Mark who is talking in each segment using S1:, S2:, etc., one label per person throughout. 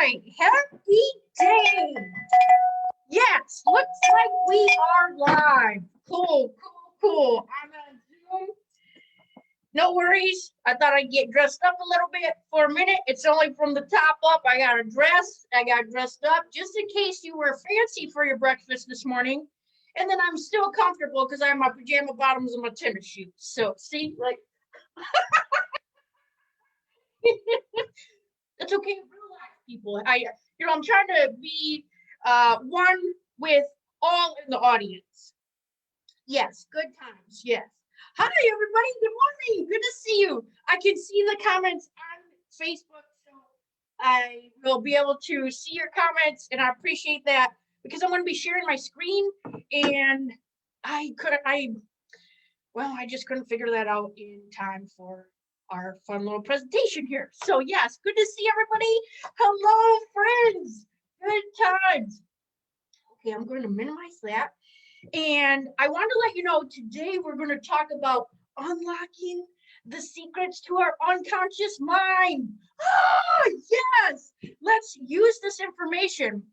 S1: right, happy day. Yes, looks like we are live. Cool. I'm on Zoom. No worries. I thought I'd get dressed up a little bit for a minute. It's only from the top up. I got dressed up just in case you were fancy for your breakfast this morning. And then I'm still comfortable because I have my pajama bottoms and my tennis shoes. So see, like, it's okay to relax, people. I'm trying to be one with all in the audience. Yes, good times. Yes. Hi, everybody. Good morning. Good to see you. I can see the comments on Facebook, so I will be able to see your comments, and I appreciate that because I'm going to be sharing my screen, and I just couldn't figure that out in time for our fun little presentation here. So yes, good to see everybody. Hello, friends. Good times. Okay, I'm going to minimize that. And I want to let you know today we're going to talk about unlocking the secrets to our unconscious mind. Oh, yes. Let's use this information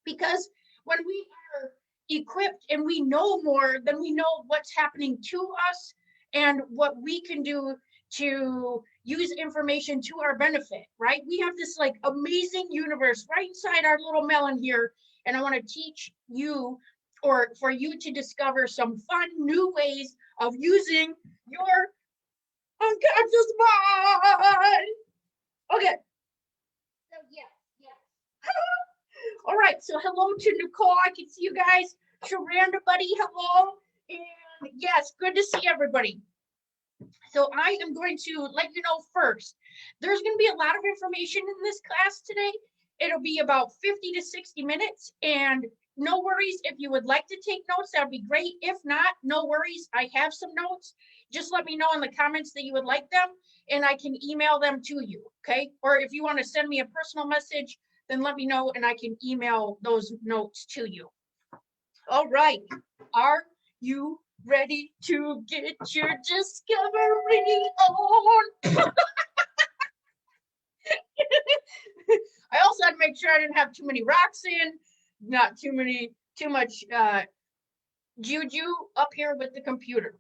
S1: because when we are equipped and we know more, then we know what's happening to us and what we can do to use information to our benefit, right? We have this like amazing universe right inside our little melon here. And I want to teach you or for you to discover some fun new ways of using your unconscious mind. Okay. So yes. All right. So hello to Nicole. I can see you guys. Sharanda, buddy, hello. And yes, good to see everybody. So I am going to let you know first, there's going to be a lot of information in this class today. It'll be about 50 to 60 minutes. And no worries, if you would like to take notes, that'd be great. If not, no worries, I have some notes. Just let me know in the comments that you would like them and I can email them to you, okay? Or if you want to send me a personal message, then let me know and I can email those notes to you. All right, are you ready to get your discovery on? I also had to make sure I didn't have too many rocks in, not too much juju up here with the computer.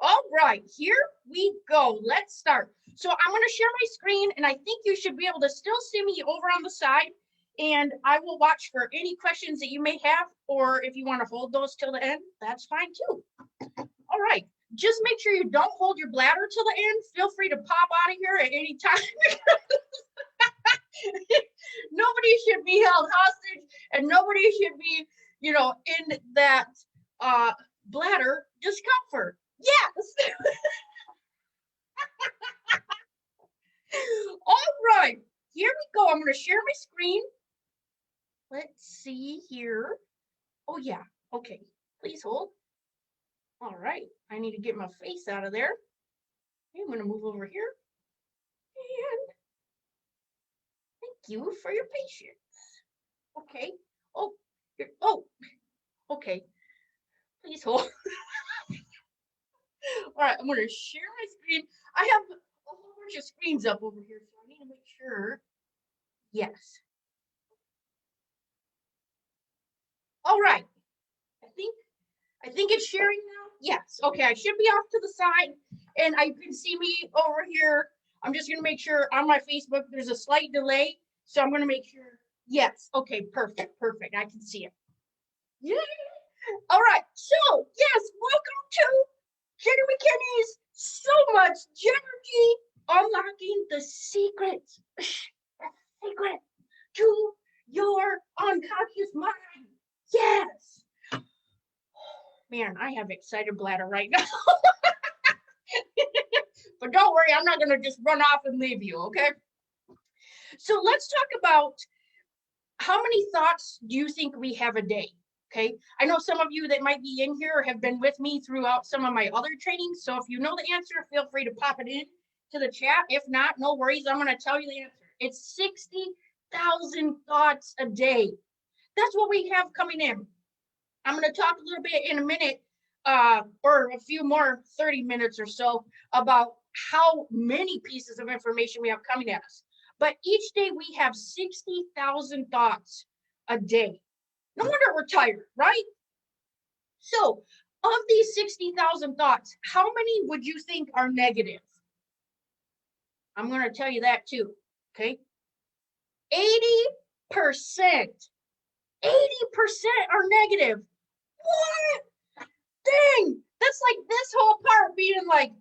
S1: All right, here we go. Let's start. So I'm going to share my screen, and I think you should be able to still see me over on the side, and I will watch for any questions that you may have, or if you want to hold those till the end, that's fine too. All right, just make sure you don't hold your bladder till the end. Feel free to pop out of here at any time. Nobody should be held hostage and nobody should be, in that bladder discomfort. Yes. All right, here we go. I'm going to share my screen. Let's see here. Oh, yeah. Okay, please hold. All right, I need to get my face out of there. Okay, I'm going to move over here. And thank you for your patience. Okay. Okay. Please hold. All right, I'm going to share my screen. I have a whole bunch of screens up over here, so I need to make sure. Yes. All right. I think it's sharing now. Yes. Okay, I should be off to the side, and I can see me over here. I'm just going to make sure on my Facebook there's a slight delay, so I'm going to make sure. Yes. Okay, perfect. I can see it. Yay. All right. So, yes, welcome to Jenny McKinney's So Much Genergy, unlocking the secrets to your unconscious mind. Yes. Man, I have excited bladder right now. But don't worry, I'm not going to just run off and leave you, okay? So let's talk about how many thoughts do you think we have a day? Okay, I know some of you that might be in here have been with me throughout some of my other trainings. So if you know the answer, feel free to pop it in to the chat. If not, no worries. I'm going to tell you the answer. It's 60,000 thoughts a day. That's what we have coming in. I'm going to talk a little bit in a minute or a few more 30 minutes or so about how many pieces of information we have coming at us. But each day we have 60,000 thoughts a day. No wonder we're tired, right? So of these 60,000 thoughts, how many would you think are negative? I'm going to tell you that too, okay? 80%. 80% are negative. What? Dang, that's like this whole part being like,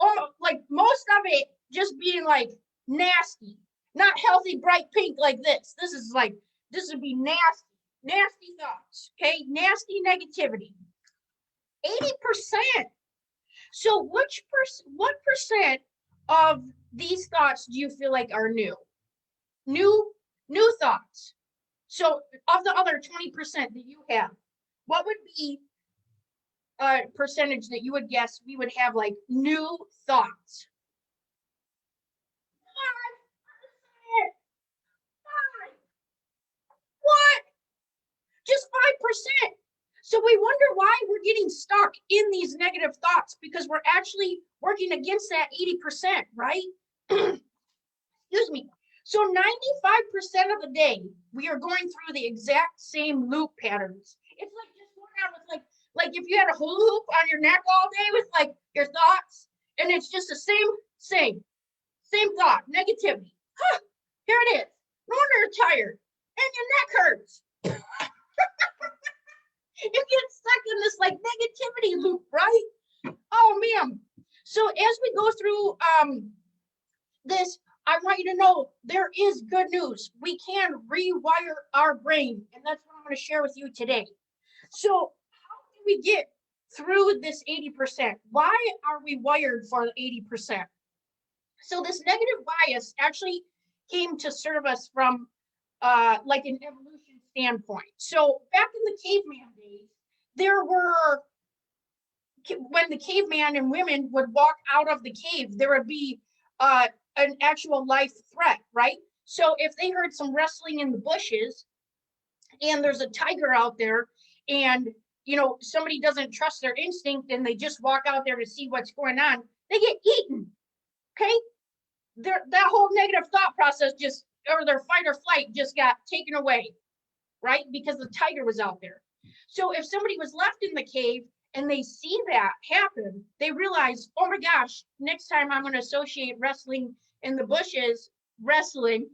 S1: oh, like most of it just being like nasty, not healthy, bright pink like this. This would be nasty thoughts, okay? Nasty negativity. 80%. So what percent of these thoughts do you feel like are new? New thoughts. So of the other 20% that you have, what would be a percentage that you would guess we would have like new thoughts? 5%. What? Just 5%. So we wonder why we're getting stuck in these negative thoughts, because we're actually working against that 80%, right? Excuse me. So 95% of the day, we are going through the exact same loop patterns. It's like just going on with like if you had a hula hoop on your neck all day with like your thoughts, and it's just the same thought, negativity. Huh, here it is. No wonder you're tired and your neck hurts. You get stuck in this like negativity loop, right? Oh man. So as we go through this, I want you to know there is good news. We can rewire our brain, and that's what I'm going to share with you today. So how do we get through this 80%? Why are we wired for 80%? So this negative bias actually came to serve us from like an evolution standpoint. So back in the caveman days, there were, when the caveman and women would walk out of the cave, there would be an actual life threat, right? So if they heard some rustling in the bushes and there's a tiger out there, and you know somebody doesn't trust their instinct and they just walk out there to see what's going on, they get eaten. Okay, that whole negative thought process just, or their fight or flight just got taken away, right? Because the tiger was out there. So if somebody was left in the cave and they see that happen, they realize, oh my gosh, next time I'm going to associate wrestling in the bushes, rustling.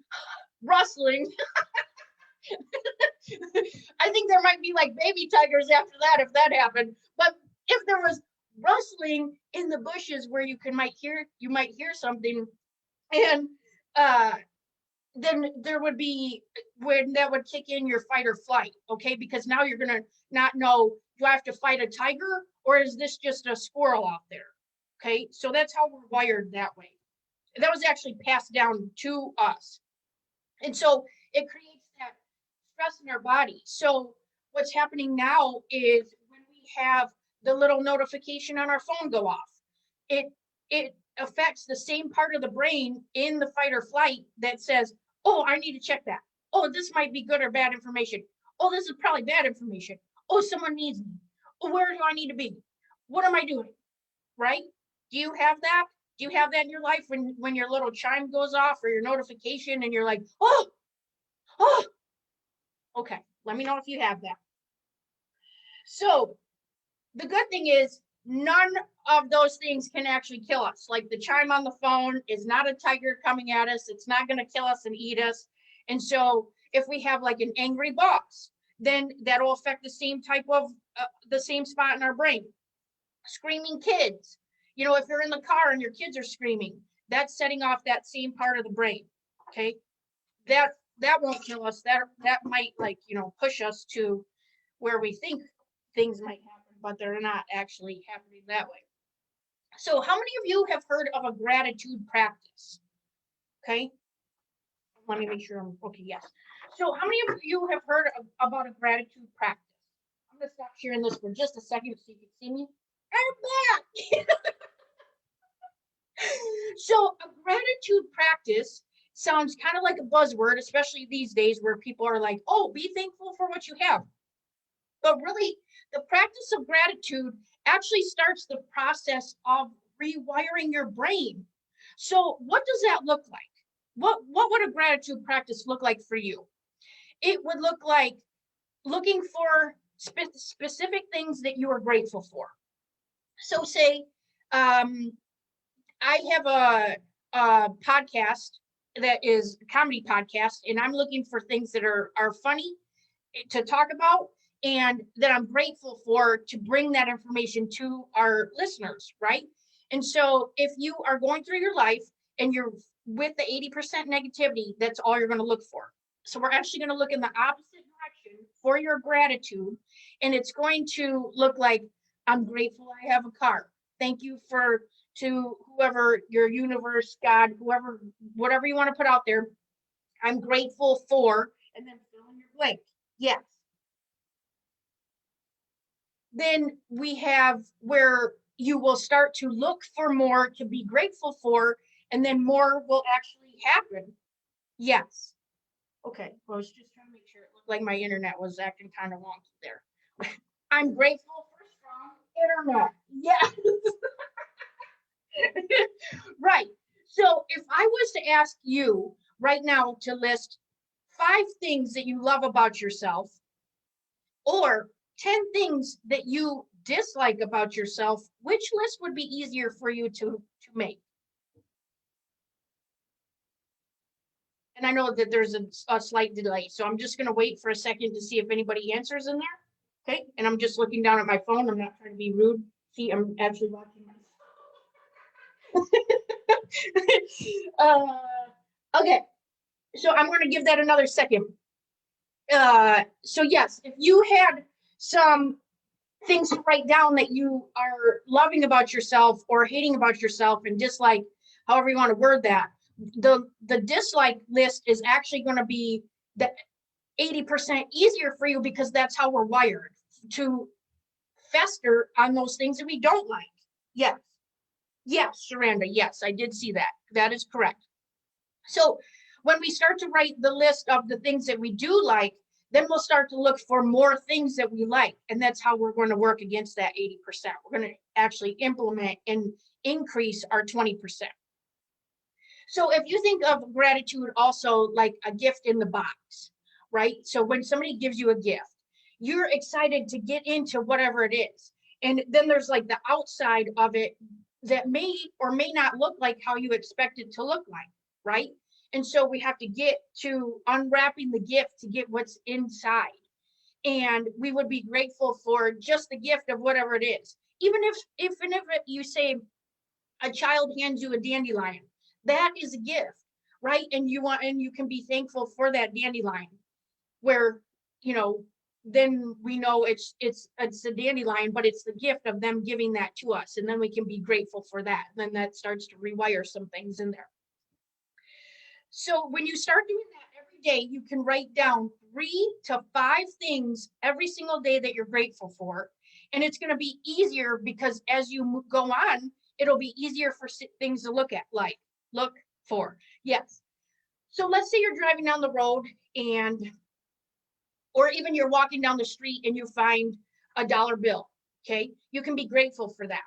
S1: I think there might be like baby tigers after that if that happened. But if there was rustling in the bushes where you might hear something, and then there would be, when that would kick in your fight or flight, okay? Because now you're gonna not know, do I have to fight a tiger or is this just a squirrel out there? Okay, so that's how we're wired that way. That was actually passed down to us. And so it creates that stress in our body. So what's happening now is when we have the little notification on our phone go off, it affects the same part of the brain in the fight or flight that says, oh, I need to check that. Oh, this might be good or bad information. Oh, this is probably bad information. Oh, someone needs me. Oh, where do I need to be? What am I doing? Right? Do you have that? Do you have that in your life when your little chime goes off or your notification and you're like, oh, okay, let me know if you have that. So the good thing is none of those things can actually kill us. Like the chime on the phone is not a tiger coming at us. It's not going to kill us and eat us. And so if we have like an angry boss, then that'll affect the same type of, the same spot in our brain. Screaming kids. You know, if you're in the car and your kids are screaming, that's setting off that same part of the brain. Okay. That won't kill us. That might, like, you know, push us to where we think things might happen, but they're not actually happening that way. So how many of you have heard of a gratitude practice? Okay. Let me make sure I'm okay. Yes. So how many of you have heard about a gratitude practice? I'm going to stop sharing this for just a second so you can see me. I'm back. So a gratitude practice sounds kind of like a buzzword, especially these days where people are like, oh, be thankful for what you have. But really, the practice of gratitude actually starts the process of rewiring your brain. So what does that look like? what would a gratitude practice look like for you? It would look like looking for specific things that you are grateful for. So say, I have a podcast that is a comedy podcast, and I'm looking for things that are funny to talk about and that I'm grateful for to bring that information to our listeners, right? And so if you are going through your life and you're with the 80% negativity, that's all you're going to look for. So we're actually going to look in the opposite direction for your gratitude, and it's going to look like, I'm grateful I have a car. Thank you to whoever, your universe, God, whoever, whatever you want to put out there. I'm grateful for, and then fill in your blank. Yes. Then we have where you will start to look for more to be grateful for, and then more will actually happen. Yes. Okay, well, I was just trying to make sure it looked like my internet was acting kind of wonky there. I'm grateful for strong internet. Yes. Right. So if I was to ask you right now to list 5 things that you love about yourself, or 10 things that you dislike about yourself, which list would be easier for you to make? And I know that there's a slight delay, so I'm just going to wait for a second to see if anybody answers in there. Okay, and I'm just looking down at my phone. I'm not trying to be rude. See, I'm actually watching my okay, so I'm going to give that another second. So yes, if you had some things to write down that you are loving about yourself or hating about yourself and dislike, however you want to word that, the dislike list is actually going to be the 80% easier for you, because that's how we're wired, to fester on those things that we don't like. Yes. Yes, Sharanda. Yes, I did see that. That is correct. So when we start to write the list of the things that we do like, then we'll start to look for more things that we like. And that's how we're going to work against that 80%. We're going to actually implement and increase our 20%. So if you think of gratitude also like a gift in the box, right? So when somebody gives you a gift, you're excited to get into whatever it is. And then there's like the outside of it that may or may not look like how you expect it to look like, right? And so we have to get to unwrapping the gift to get what's inside. And we would be grateful for just the gift of whatever it is. Even if you say a child hands you a dandelion, that is a gift, right? And you can be thankful for that dandelion, where, then we know it's a dandelion, but it's the gift of them giving that to us, and then we can be grateful for that. And then that starts to rewire some things in there. So when you start doing that every day, you can write down 3 to 5 things every single day that you're grateful for. And it's going to be easier, because as you go on, it'll be easier for things to look for. Yes. So let's say you're driving down the road, or even you're walking down the street and you find a dollar bill. Okay. You can be grateful for that.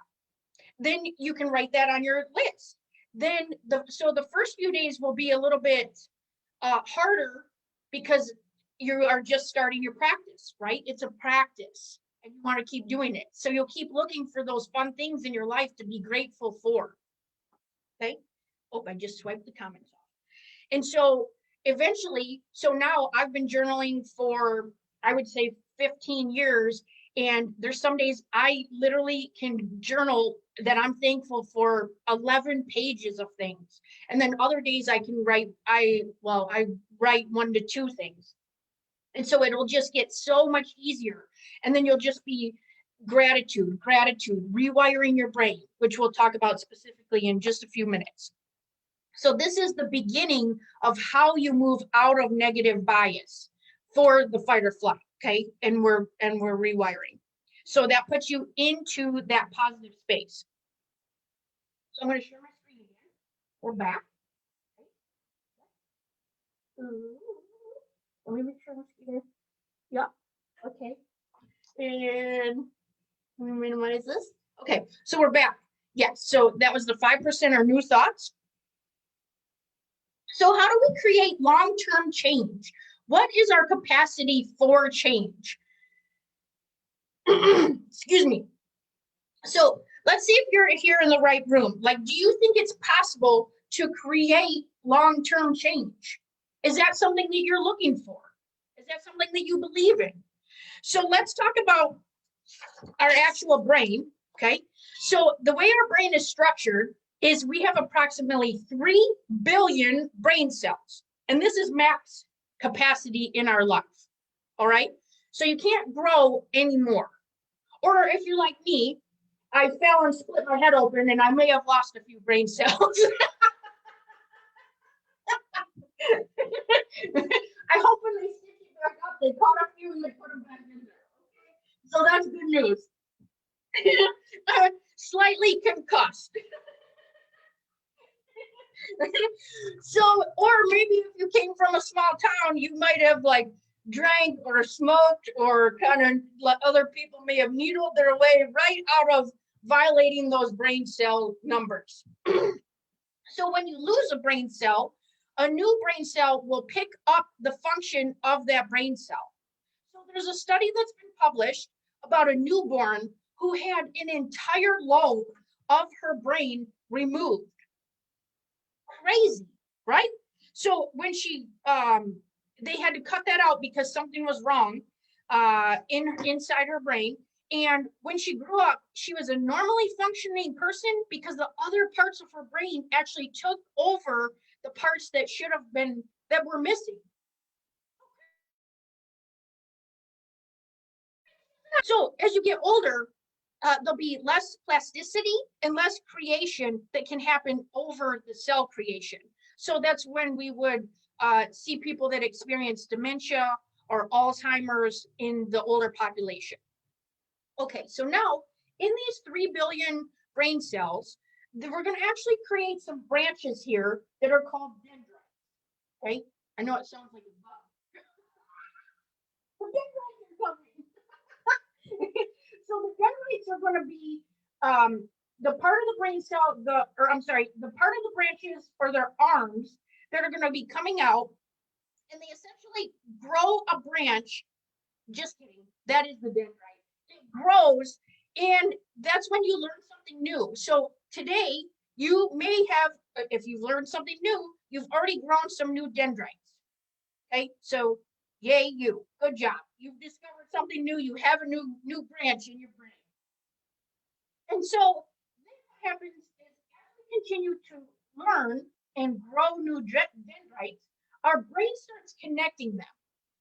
S1: Then you can write that on your list. Then so the first few days will be a little bit harder, because you are just starting your practice, right? It's a practice, and you want to keep doing it. So you'll keep looking for those fun things in your life to be grateful for. Okay. Oh, I just swiped the comments off. And so eventually, so now I've been journaling for, I would say, 15 years. And there's some days I literally can journal that I'm thankful for 11 pages of things. And then other days I can write, I write 1 to 2 things. And so it'll just get so much easier. And then you'll just be gratitude, rewiring your brain, which we'll talk about specifically in just a few minutes. So this is the beginning of how you move out of negative bias for the fight or flight, okay? And we're rewiring. So that puts you into that positive space. So I'm going to share my screen again. We're back. Let me make sure my screen is. Yeah. Okay. And let me minimize this. Okay. So we're back. Yes. So that was the 5% are new thoughts. So how do we create long-term change? What is our capacity for change? Excuse me. So let's see if you're here in the right room. Like, do you think it's possible to create long-term change? Is that something that you're looking for? Is that something that you believe in? So let's talk about our actual brain, okay? So the way our brain is structured is we have approximately 3 billion brain cells. And this is max capacity in our life, all right? So you can't grow anymore. Or if you're like me, I fell and split my head open and I may have lost a few brain cells. I hope when they stick you back up, they caught a few and they put them back in there. Okay? So that's good news. Slightly concussed. So, or maybe if you came from a small town, you might have like drank or smoked or kind of let other people may have needled their way right out of violating those brain cell numbers. So when you lose a brain cell, a new brain cell will pick up the function of that brain cell. So there's a study that's been published about a newborn who had an entire lobe of her brain removed. Crazy, right? So when she, they had to cut that out because something was wrong inside her brain. And when she grew up, she was a normally functioning person because the other parts of her brain actually took over the parts that should have been, that were missing. So as you get older, there'll be less plasticity and less creation that can happen over the cell creation. So that's when we would see people that experience dementia or Alzheimer's in the older population. Okay, so now in these 3 billion brain cells, we're going to actually create some branches here that are called dendrites. Okay, I know it sounds like a bug. The dendrites are coming. So the dendrites are going to be the part of the brain cell, the part of the branches or their arms that are going to be coming out, and they essentially grow a branch. Just kidding. That is the dendrite. It grows, and that's when you learn something new. So today, you may have, if you've learned something new, you've already grown some new dendrites. Okay, so yay you. Good job. You've discovered something new. You have a new branch in your brain. And so then what happens is as we continue to learn and grow new dendrites, our brain starts connecting them.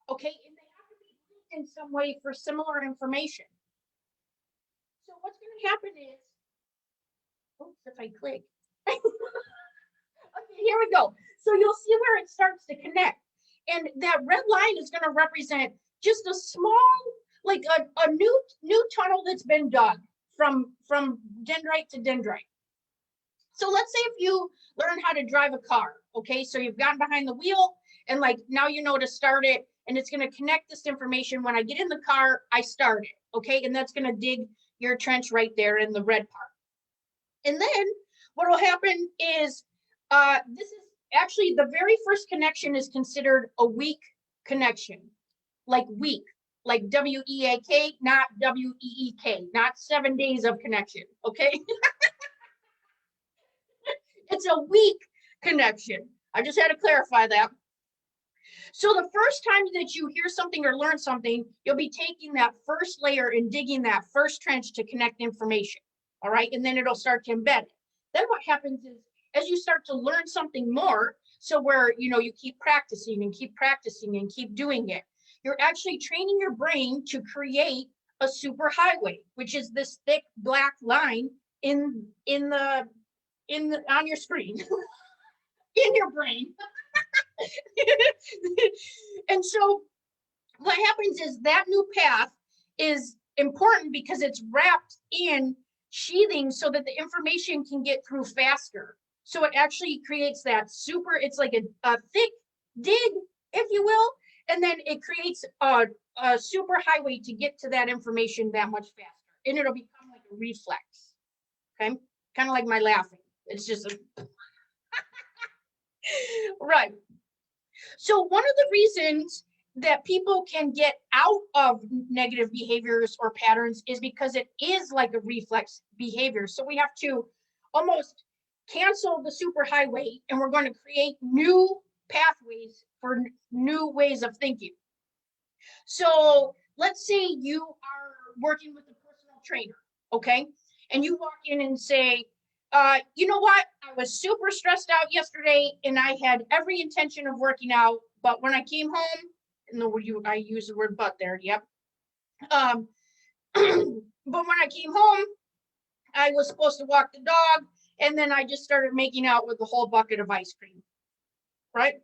S1: Okay, and they have to be linked in some way for similar information. So what's going to happen is, oops, if I click. Okay, here we go. So you'll see where it starts to connect. And that red line is going to represent just a small, like a new tunnel that's been dug from dendrite to dendrite. So let's say if you learn how to drive a car, okay? So you've gotten behind the wheel and like now you know to start it, and it's going to connect this information. When I get in the car, I start it, okay? And that's going to dig your trench right there in the red part. And then what will happen is this is actually the very first connection is considered a weak connection, like weak, like W-E-A-K, not W-E-E-K, not 7 days of connection, okay? It's a weak connection. I just had to clarify that. So the first time that you hear something or learn something, you'll be taking that first layer and digging that first trench to connect information, all right? And then it'll start to embed it. Then what happens is as you start to learn something more, so where, you know, you keep practicing and keep practicing and keep doing it, you're actually training your brain to create a superhighway, which is this thick black line on your screen, in your brain. And so what happens is that new path is important because it's wrapped in sheathing so that the information can get through faster. So it actually creates that super, it's like a thick dig, if you will, and then it creates a super highway to get to that information that much faster. And it'll become like a reflex, okay? Kind of like my laughing. It's just a Right. So one of the reasons that people can get out of negative behaviors or patterns is because it is like a reflex behavior. So we have to almost cancel the superhighway, and we're going to create new pathways for new ways of thinking. So let's say you are working with a personal trainer, okay? And you walk in and say, you know what? I was super stressed out yesterday and I had every intention of working out, but when I came home, I use the word but there, yep. But when I came home, I was supposed to walk the dog, and then I just started making out with the whole bucket of ice cream, right?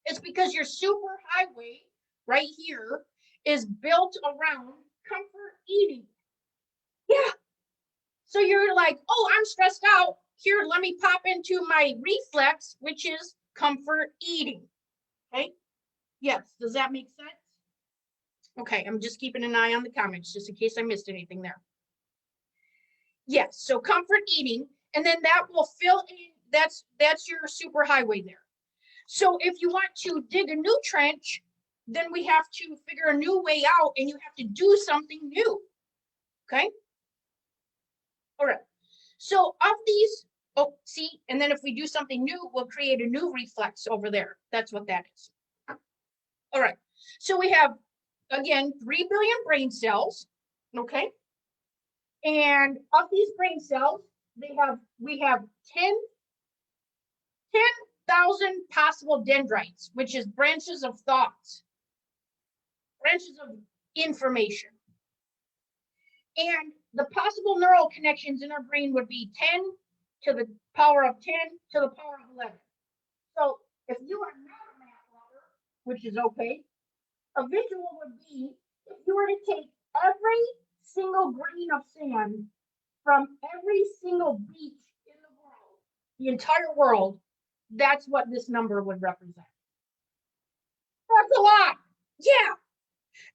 S1: It's because your super highway right here is built around comfort eating. Yeah. So you're like, oh, I'm stressed out. Here, let me pop into my reflex, which is comfort eating. Okay. Yes. Does that make sense? Okay. I'm just keeping an eye on the comments just in case I missed anything there. Yes. So comfort eating, and then that will fill in. That's your super highway there. So if you want to dig a new trench, then we have to figure a new way out, and you have to do something new. Okay. All right. So of these, oh, see, and then if we do something new, we'll create a new reflex over there. That's what that is. All right. So we have, again, 3 billion brain cells. Okay. And of these brain cells, we have 10,000 possible dendrites, which is branches of thoughts, branches of information. And the possible neural connections in our brain would be 10 to the power of 10 to the power of 11. So if you are not a math lover, which is okay, a visual would be if you were to take every single grain of sand from every single beach in the world, the entire world, that's what this number would represent. That's a lot. Yeah.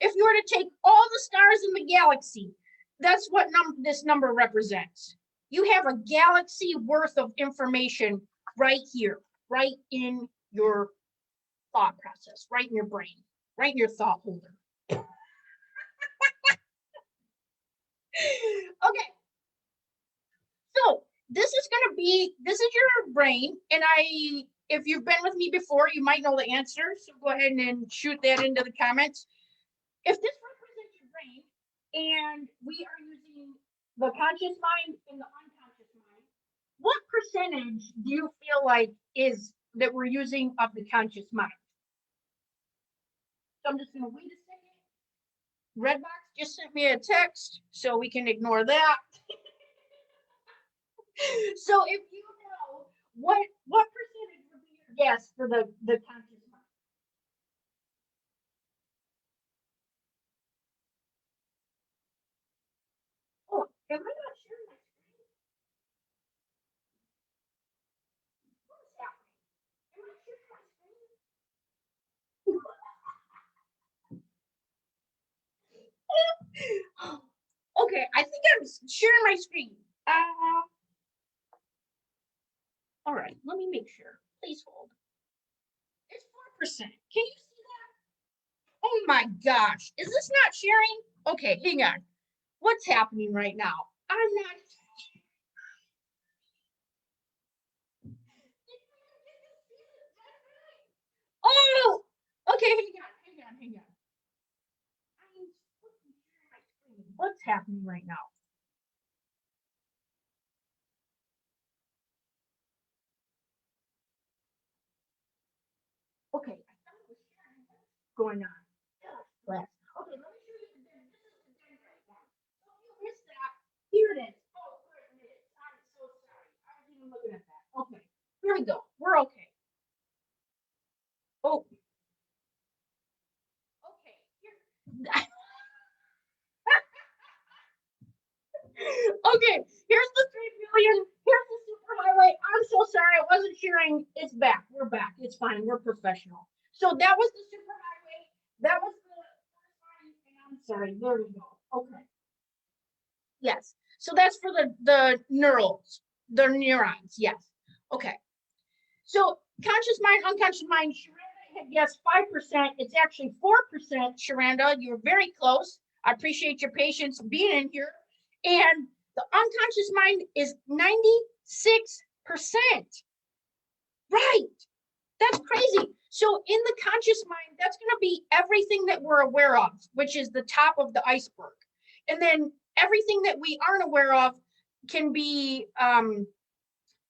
S1: If you were to take all the stars in the galaxy, that's what this number represents. You have a galaxy worth of information right here, right in your thought process, right in your brain, right in your thought holder. Okay. So this is your brain, and if you've been with me before, you might know the answer. So go ahead and shoot that into the comments. If this represents your brain, and we are using the conscious mind and the unconscious mind, what percentage do you feel like is that we're using of the conscious mind? So I'm just going to wait a second. Redbox just sent me a text, so we can ignore that. So if you know, what percentage would be your guess for the conscious mind? Oh, am I not sharing my screen? What is happening? Am I sharing my screen? Okay, I think I'm sharing my screen. All right, let me make sure. Please hold. It's 4%. Can you see that? Oh my gosh, is this not sharing? Okay, hang on. What's happening right now? I'm not. Oh, okay, hang on. What's happening right now? Okay, I thought it was sharing what's going on. Okay, let me show you the dendrite one. So if you missed that, here it is. Oh, there it is. I'm so sorry. I was even looking at that. Okay, here we go. We're okay. Oh, okay. Here. Okay, here's the 3 billion. Here's the super highway. I'm so sorry. I wasn't sharing. It's back. We're back. It's fine. We're professional. So that was the super highway. That was the I'm sorry. There we go. Okay. Yes. So that's for the neurons, the neurons. Yes. Okay. So conscious mind, unconscious mind. Sharanda had guessed 5%. It's actually 4%. Sharanda, you're very close. I appreciate your patience being in here. And the unconscious mind is 96%. Right. That's crazy. So in the conscious mind, that's going to be everything that we're aware of, which is the top of the iceberg. And then everything that we aren't aware of can be, limiting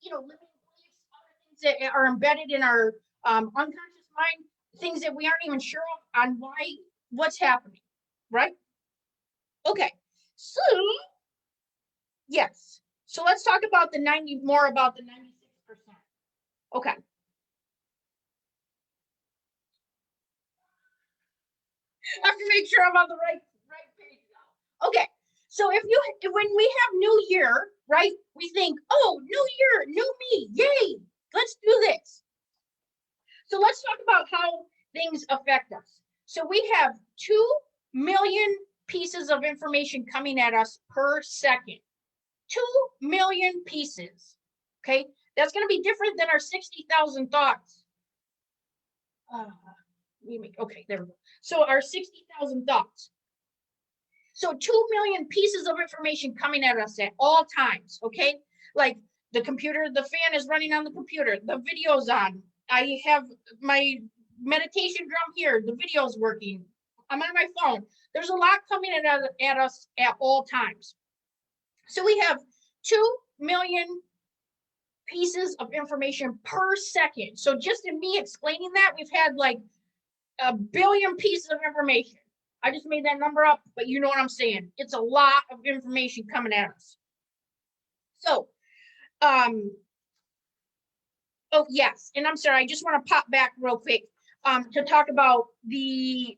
S1: beliefs, other things that are embedded in our unconscious mind, things that we aren't even sure of on what's happening, right? Okay, so yes. So let's talk about more about the 96%. Okay. I have to make sure I'm on the right page now. Okay, so when we have New Year, right, we think, oh, New Year, new me, yay, let's do this. So let's talk about how things affect us. So we have 2 million pieces of information coming at us per second. 2 million pieces. Okay, that's going to be different than our 60,000 thoughts. Okay, there we go. So our 60,000 thoughts. So 2 million pieces of information coming at us at all times, okay? Like the computer, the fan is running on the computer, the video's on. I have my meditation drum here, the video's working. I'm on my phone. There's a lot coming at us at all times. So we have 2 million pieces of information per second. So just in me explaining that, we've had like 1 billion pieces of information. I just made that number up, but you know what I'm saying. It's a lot of information coming at us. So, oh yes, and I'm sorry, I just want to pop back real quick to talk about the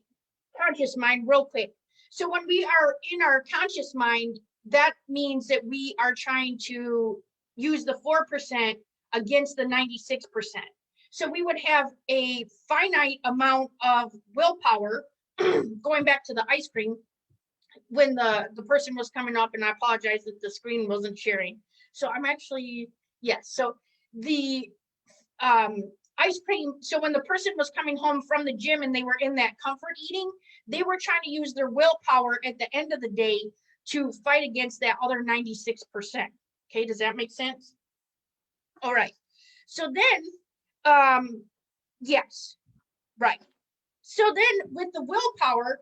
S1: conscious mind real quick. So when we are in our conscious mind, that means that we are trying to use the 4% against the 96%. So we would have a finite amount of willpower, going back to the ice cream, when the person was coming up, and I apologize that the screen wasn't sharing. So I'm actually, yes, so the ice cream, so when the person was coming home from the gym and they were in that comfort eating, they were trying to use their willpower at the end of the day to fight against that other 96%. Okay, does that make sense? All right, so then, yes, right. So then with the willpower,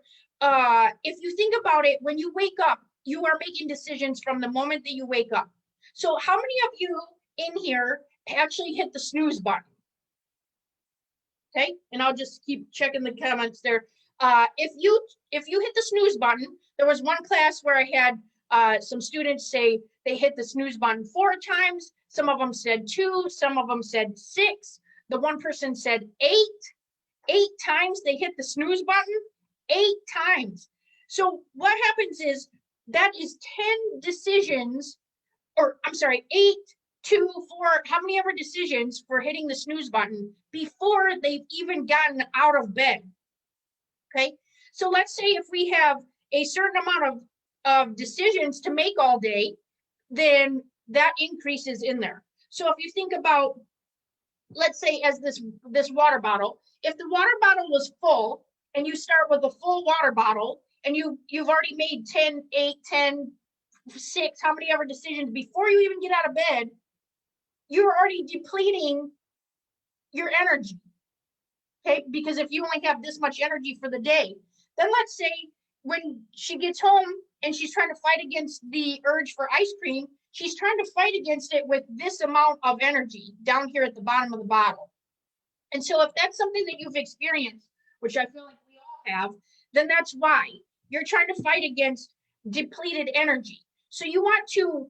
S1: if you think about it, when you wake up, you are making decisions from the moment that you wake up. So how many of you in here actually hit the snooze button? Okay, and I'll just keep checking the comments there. If you hit the snooze button, there was one class where I had some students say they hit the snooze button 4 times. Some of them said 2, some of them said 6. The one person said 8. 8 times they hit the snooze button, 8 times. So what happens is that is 10 decisions, or I'm sorry, 8, 2, 4, how many ever decisions for hitting the snooze button before they've even gotten out of bed. Okay, so let's say if we have a certain amount of decisions to make all day, then that increases in there. So if you think about, let's say as this water bottle, if the water bottle was full and you start with a full water bottle and you've already made 10, 8, 10, 6, how many ever decisions before you even get out of bed, you're already depleting your energy. Okay, because if you only have this much energy for the day, then let's say when she gets home and she's trying to fight against the urge for ice cream, she's trying to fight against it with this amount of energy down here at the bottom of the bottle. And so if that's something that you've experienced, which I feel like we all have, then that's why you're trying to fight against depleted energy. So you want to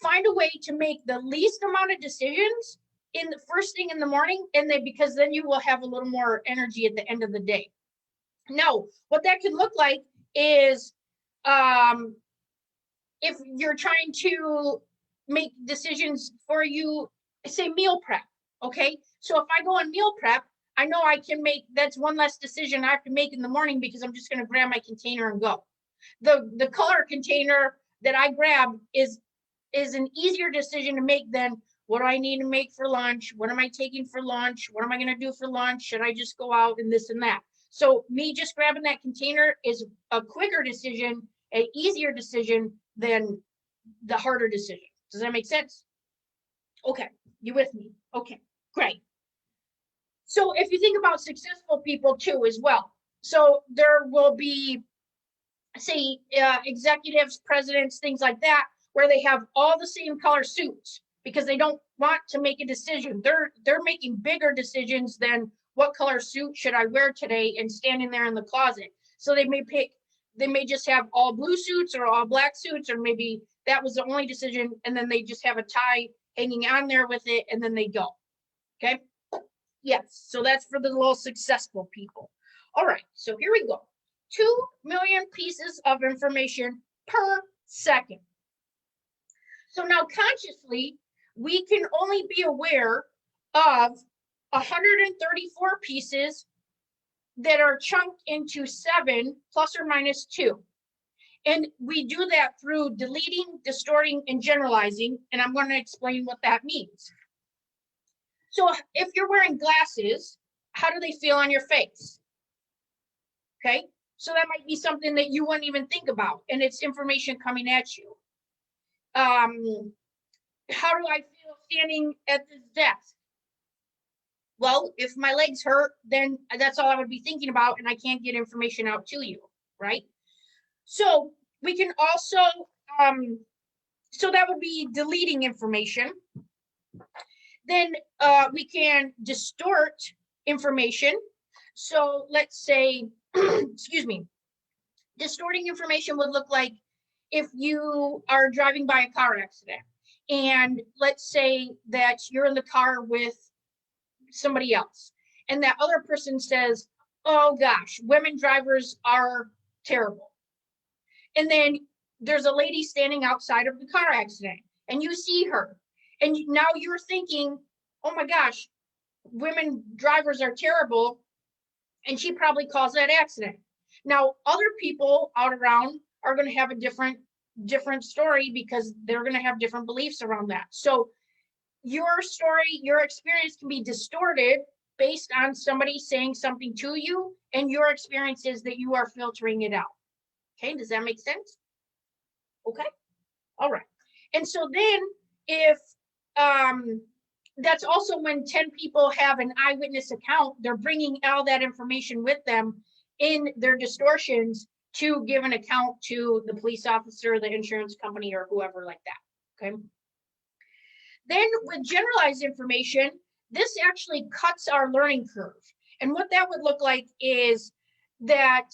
S1: find a way to make the least amount of decisions in the first thing in the morning, and then because then you will have a little more energy at the end of the day. Now, what that can look like is if you're trying to make decisions for you, say meal prep, okay? So if I go on meal prep, I know I can make, that's one less decision I have to make in the morning because I'm just gonna grab my container and go. The color container that I grab is an easier decision to make than What do I need to make for lunch? What am I taking for lunch? What am I going to do for lunch? Should I just go out and this and that? So me just grabbing that container is a quicker decision, an easier decision than the harder decision. Does that make sense? Okay, you with me? Okay, great. So if you think about successful people too as well, so there will be, say, executives, presidents, things like that, where they have all the same color suits because they don't want to make a decision. They're making bigger decisions than what color suit should I wear today and standing there in the closet. So they may just have all blue suits or all black suits, or maybe that was the only decision, and then they just have a tie hanging on there with it, and then they go. Okay. Yes. So that's for the little successful people. All right. So here we go. 2 million pieces of information per second. So now consciously, we can only be aware of 134 pieces that are chunked into 7 plus or minus 2. And we do that through deleting, distorting, and generalizing. And I'm going to explain what that means. So if you're wearing glasses, how do they feel on your face? Okay, so that might be something that you wouldn't even think about, and it's information coming at you. How do I feel standing at this desk? Well, if my legs hurt, then that's all I would be thinking about, and I can't get information out to you, right? So we can also, so that would be deleting information. Then we can distort information. So let's say, excuse me, distorting information would look like if you are driving by a car accident, and let's say that you're in the car with somebody else, and that other person says, oh gosh, women drivers are terrible. And then there's a lady standing outside of the car accident, and you see her, and now you're thinking, oh my gosh, women drivers are terrible, and she probably caused that accident. Now, other people out around are going to have a different story because they're going to have different beliefs around that. So your story, your experience can be distorted based on somebody saying something to you, and your experience is that you are filtering it out. Okay, does that make sense? Okay, all right. And so then if that's also when 10 people have an eyewitness account, they're bringing all that information with them in their distortions to give an account to the police officer, the insurance company, or whoever like that, okay? Then with generalized information, this actually cuts our learning curve. And what that would look like is that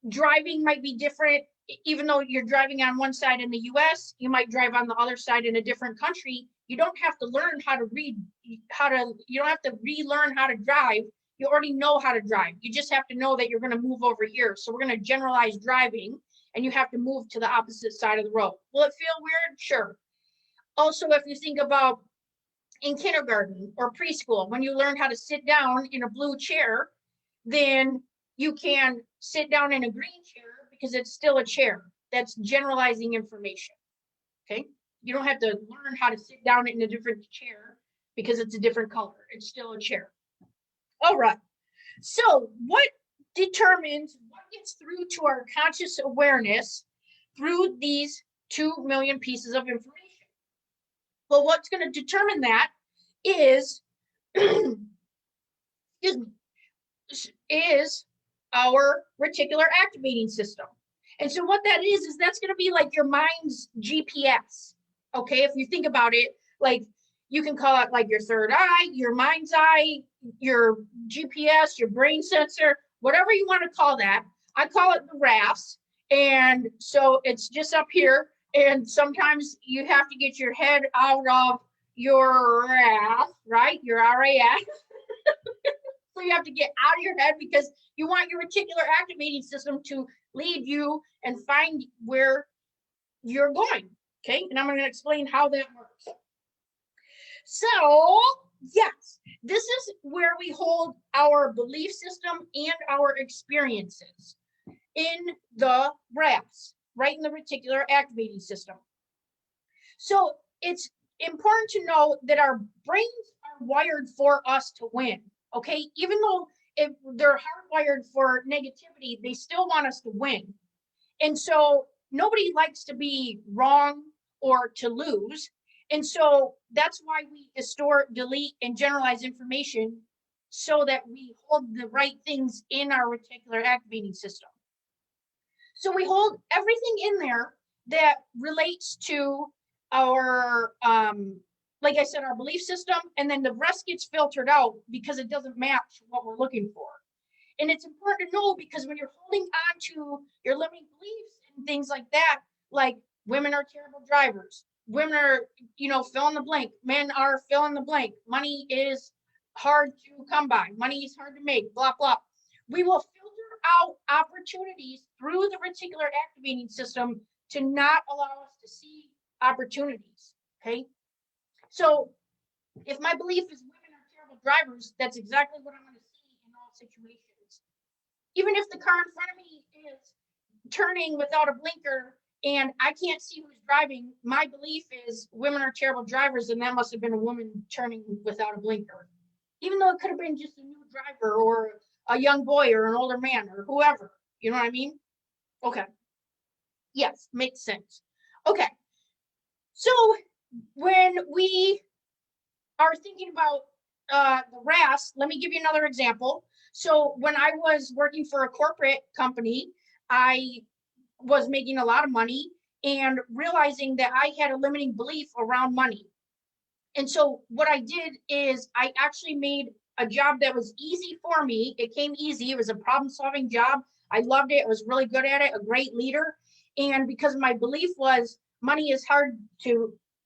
S1: driving might be different. Even though you're driving on one side in the US, you might drive on the other side in a different country. You don't have to learn how to read, you don't have to relearn how to drive. You already know how to drive. You just have to know that you're going to move over here. So we're going to generalize driving, and you have to move to the opposite side of the road. Will it feel weird? Sure. Also, if you think about in kindergarten or preschool, when you learn how to sit down in a blue chair, then you can sit down in a green chair because it's still a chair. That's generalizing information, okay? You don't have to learn how to sit down in a different chair because it's a different color. It's still a chair. All right, so what determines what gets through to our conscious awareness through these 2 million pieces of information? Well, what's going to determine that is, excuse me, is our reticular activating system. And so what that is that's going to be like your mind's GPS. Okay, if you think about it, like you can call it like your third eye, your mind's eye, your GPS, your brain sensor, whatever you want to call that. I call it the RAS. And so it's just up here. And sometimes you have to get your head out of your RAS, right? Your RAS. So you have to get out of your head because you want your reticular activating system to lead you and find where you're going. Okay, and I'm going to explain how that works. So, yes, this is where we hold our belief system and our experiences in the RAS, right in the reticular activating system. So it's important to know that our brains are wired for us to win, okay? Even though if they're hardwired for negativity, they still want us to win. And so nobody likes to be wrong or to lose. And so that's why we distort, delete, and generalize information so that we hold the right things in our reticular activating system. So we hold everything in there that relates to our, like I said, our belief system, and then the rest gets filtered out because it doesn't match what we're looking for. And it's important to know because when you're holding on to your limiting beliefs and things like that, like women are terrible drivers, women are, fill in the blank, men are fill in the blank, money is hard to come by, money is hard to make, blah, blah. We will filter out opportunities through the reticular activating system to not allow us to see opportunities, okay? So if my belief is women are terrible drivers, that's exactly what I'm going to see in all situations. Even if the car in front of me is turning without a blinker and I can't see who's driving, my belief is women are terrible drivers, and that must have been a woman turning without a blinker. Even though it could have been just a new driver or a young boy or an older man or whoever, you know what I mean? Okay. Yes, makes sense. Okay. So when we are thinking about the RAS, let me give you another example. So when I was working for a corporate company, I was making a lot of money and realizing that I had a limiting belief around money. And so what I did is I actually made a job that was easy for me. It came easy. It was a problem-solving job. I loved it. I was really good at it, a great leader. And because my belief was money is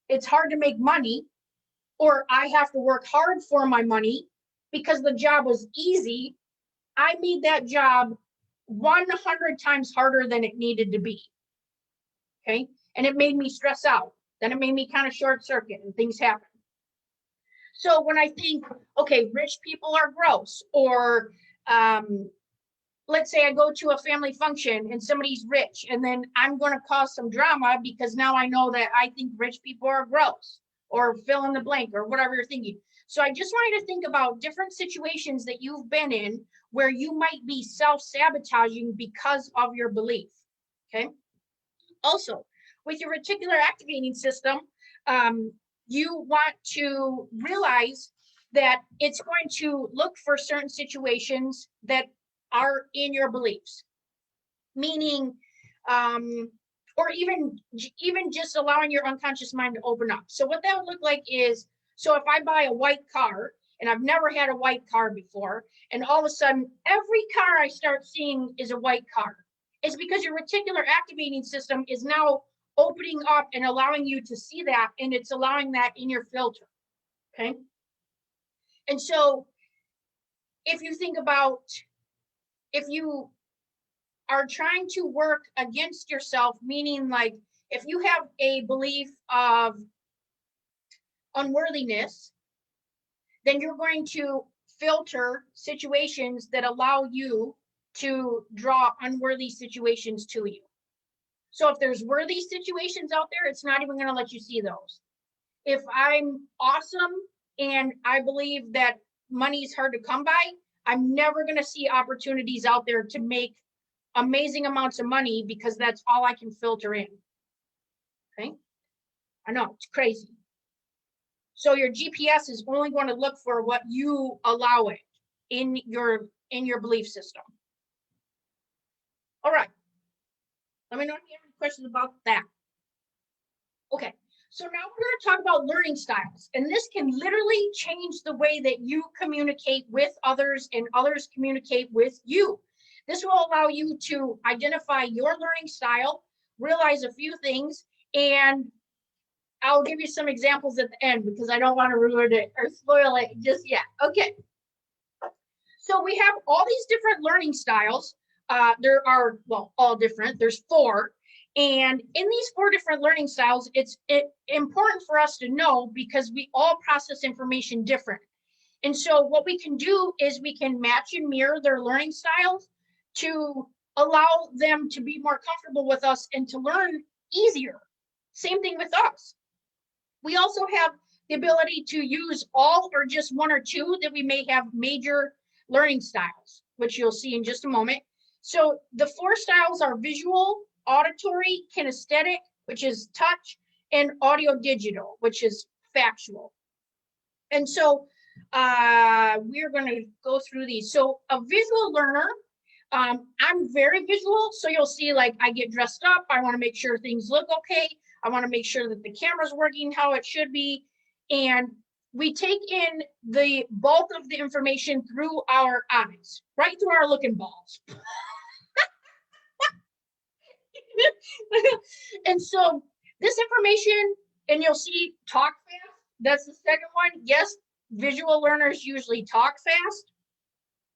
S1: it's hard to make money, or I have to work hard for my money because the job was easy, I made that job 100 times harder than it needed to be, okay? And it made me stress out. Then it made me kind of short circuit and things happen. So when I think, okay, rich people are gross, or let's say I go to a family function and somebody's rich, and then I'm going to cause some drama because now I know that I think rich people are gross, or fill in the blank, or whatever you're thinking. So I just want you to think about different situations that you've been in where you might be self-sabotaging because of your belief, okay? Also, with your reticular activating system, you want to realize that it's going to look for certain situations that are in your beliefs, meaning, or even just allowing your unconscious mind to open up. So what that would look like is, so if I buy a white car and I've never had a white car before, and all of a sudden every car I start seeing is a white car, it's because your reticular activating system is now opening up and allowing you to see that, and it's allowing that in your filter, okay? And so if you think about, if you are trying to work against yourself, meaning like if you have a belief of unworthiness, then you're going to filter situations that allow you to draw unworthy situations to you. So if there's worthy situations out there, it's not even going to let you see those. If I'm awesome and I believe that money is hard to come by, I'm never going to see opportunities out there to make amazing amounts of money because that's all I can filter in. Okay? I know, it's crazy. So your GPS is only going to look for what you allow it in your belief system. All right. Let me know if you have any questions about that. Okay. So now we're going to talk about learning styles, and this can literally change the way that you communicate with others and others communicate with you. This will allow you to identify your learning style, realize a few things, and I'll give you some examples at the end because I don't want to ruin it or spoil it just yet. Okay. So we have all these different learning styles. There are, well, all different. There's 4. And in these 4 different learning styles, it's important for us to know because we all process information different. And so what we can do is we can match and mirror their learning styles to allow them to be more comfortable with us and to learn easier. Same thing with us. We also have the ability to use all or just one or two that we may have major learning styles, which you'll see in just a moment. So the 4 styles are visual, auditory, kinesthetic, which is touch, and audio digital, which is factual. And so we're going to go through these. So a visual learner, I'm very visual, so you'll see like I get dressed up. I want to make sure things look okay. I want to make sure that the camera's working how it should be. And we take in the bulk of the information through our eyes, right through our looking balls. And so this information, and you'll see talk fast. That's the second one. Yes, visual learners usually talk fast,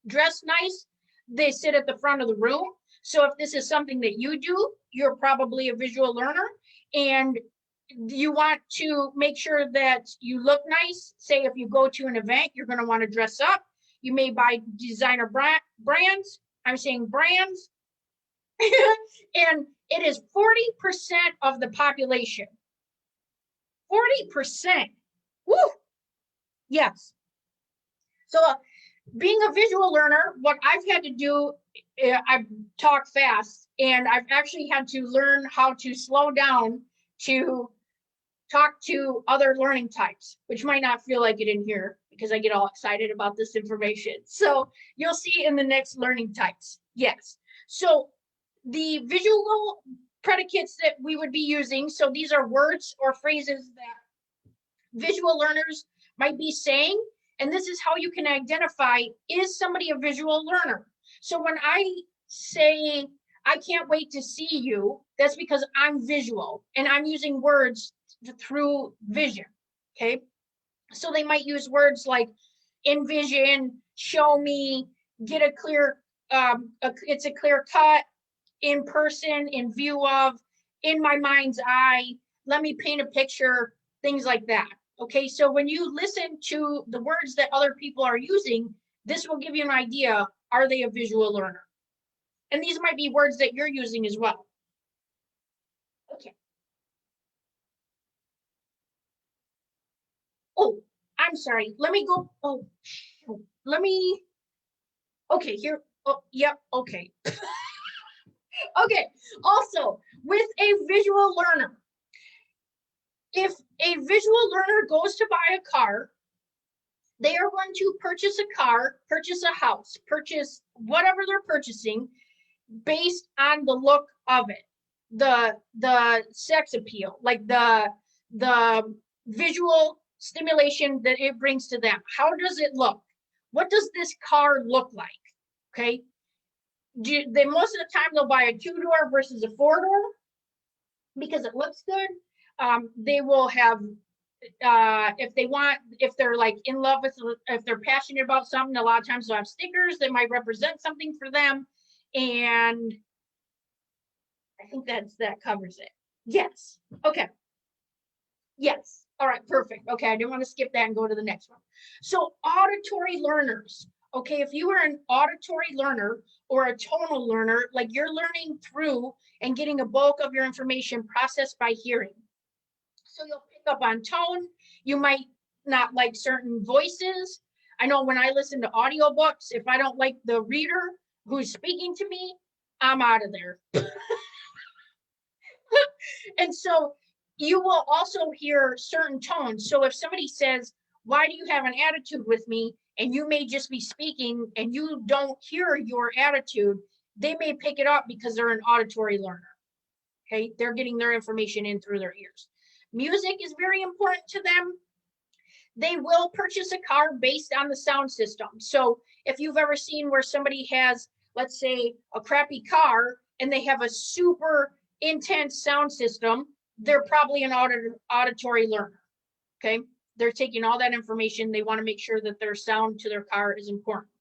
S1: dress nice. They sit at the front of the room. So if this is something that you do, you're probably a visual learner, and you want to make sure that you look nice. Say if you go to an event, you're going to want to dress up. You may buy designer brands. I'm saying brands. And it is 40% of the population. 40%. Woo! Yes. So being a visual learner, what I've had to do, I talk fast, and I've actually had to learn how to slow down to talk to other learning types, which might not feel like it in here because I get all excited about this information. So you'll see in the next learning types. Yes. So the visual predicates that we would be using, so these are words or phrases that visual learners might be saying, and this is how you can identify, is somebody a visual learner? So when I say, I can't wait to see you, that's because I'm visual, and I'm using words through vision, okay? So they might use words like envision, show me, get a clear, it's a clear cut, in person, in view of, in my mind's eye, let me paint a picture, things like that. Okay, so when you listen to the words that other people are using, this will give you an idea, are they a visual learner? And these might be words that you're using as well. Okay. Oh, I'm sorry, let me go, oh, let me, okay, here, oh, yep, okay. Okay, also, with a visual learner, if a visual learner goes to buy a car, they are going to purchase a car, purchase a house, purchase whatever they're purchasing based on the look of it, the sex appeal, like the visual stimulation that it brings to them. How does it look? What does this car look like? Okay. Most of the time they'll buy a 2-door versus a 4-door because it looks good. They will have, if they're like in love with, if they're passionate about something, a lot of times they'll have stickers that might represent something for them. And I think that covers it. Yes. Okay. Yes. All right, perfect. Okay, I didn't want to skip that and go to the next one. So auditory learners. Okay, if you are an auditory learner or a tonal learner, like you're learning through and getting a bulk of your information processed by hearing. So you'll pick up on tone. You might not like certain voices. I know when I listen to audiobooks, if I don't like the reader who's speaking to me, I'm out of there. And so you will also hear certain tones. So if somebody says, why do you have an attitude with me? And you may just be speaking and you don't hear your attitude, they may pick it up because they're an auditory learner. Okay, they're getting their information in through their ears. Music is very important to them. They will purchase a car based on the sound system. So if you've ever seen where somebody has, let's say, a crappy car and they have a super intense sound system, they're probably an auditory learner. Okay, they're taking all that information. They want to make sure that their sound to their car is important.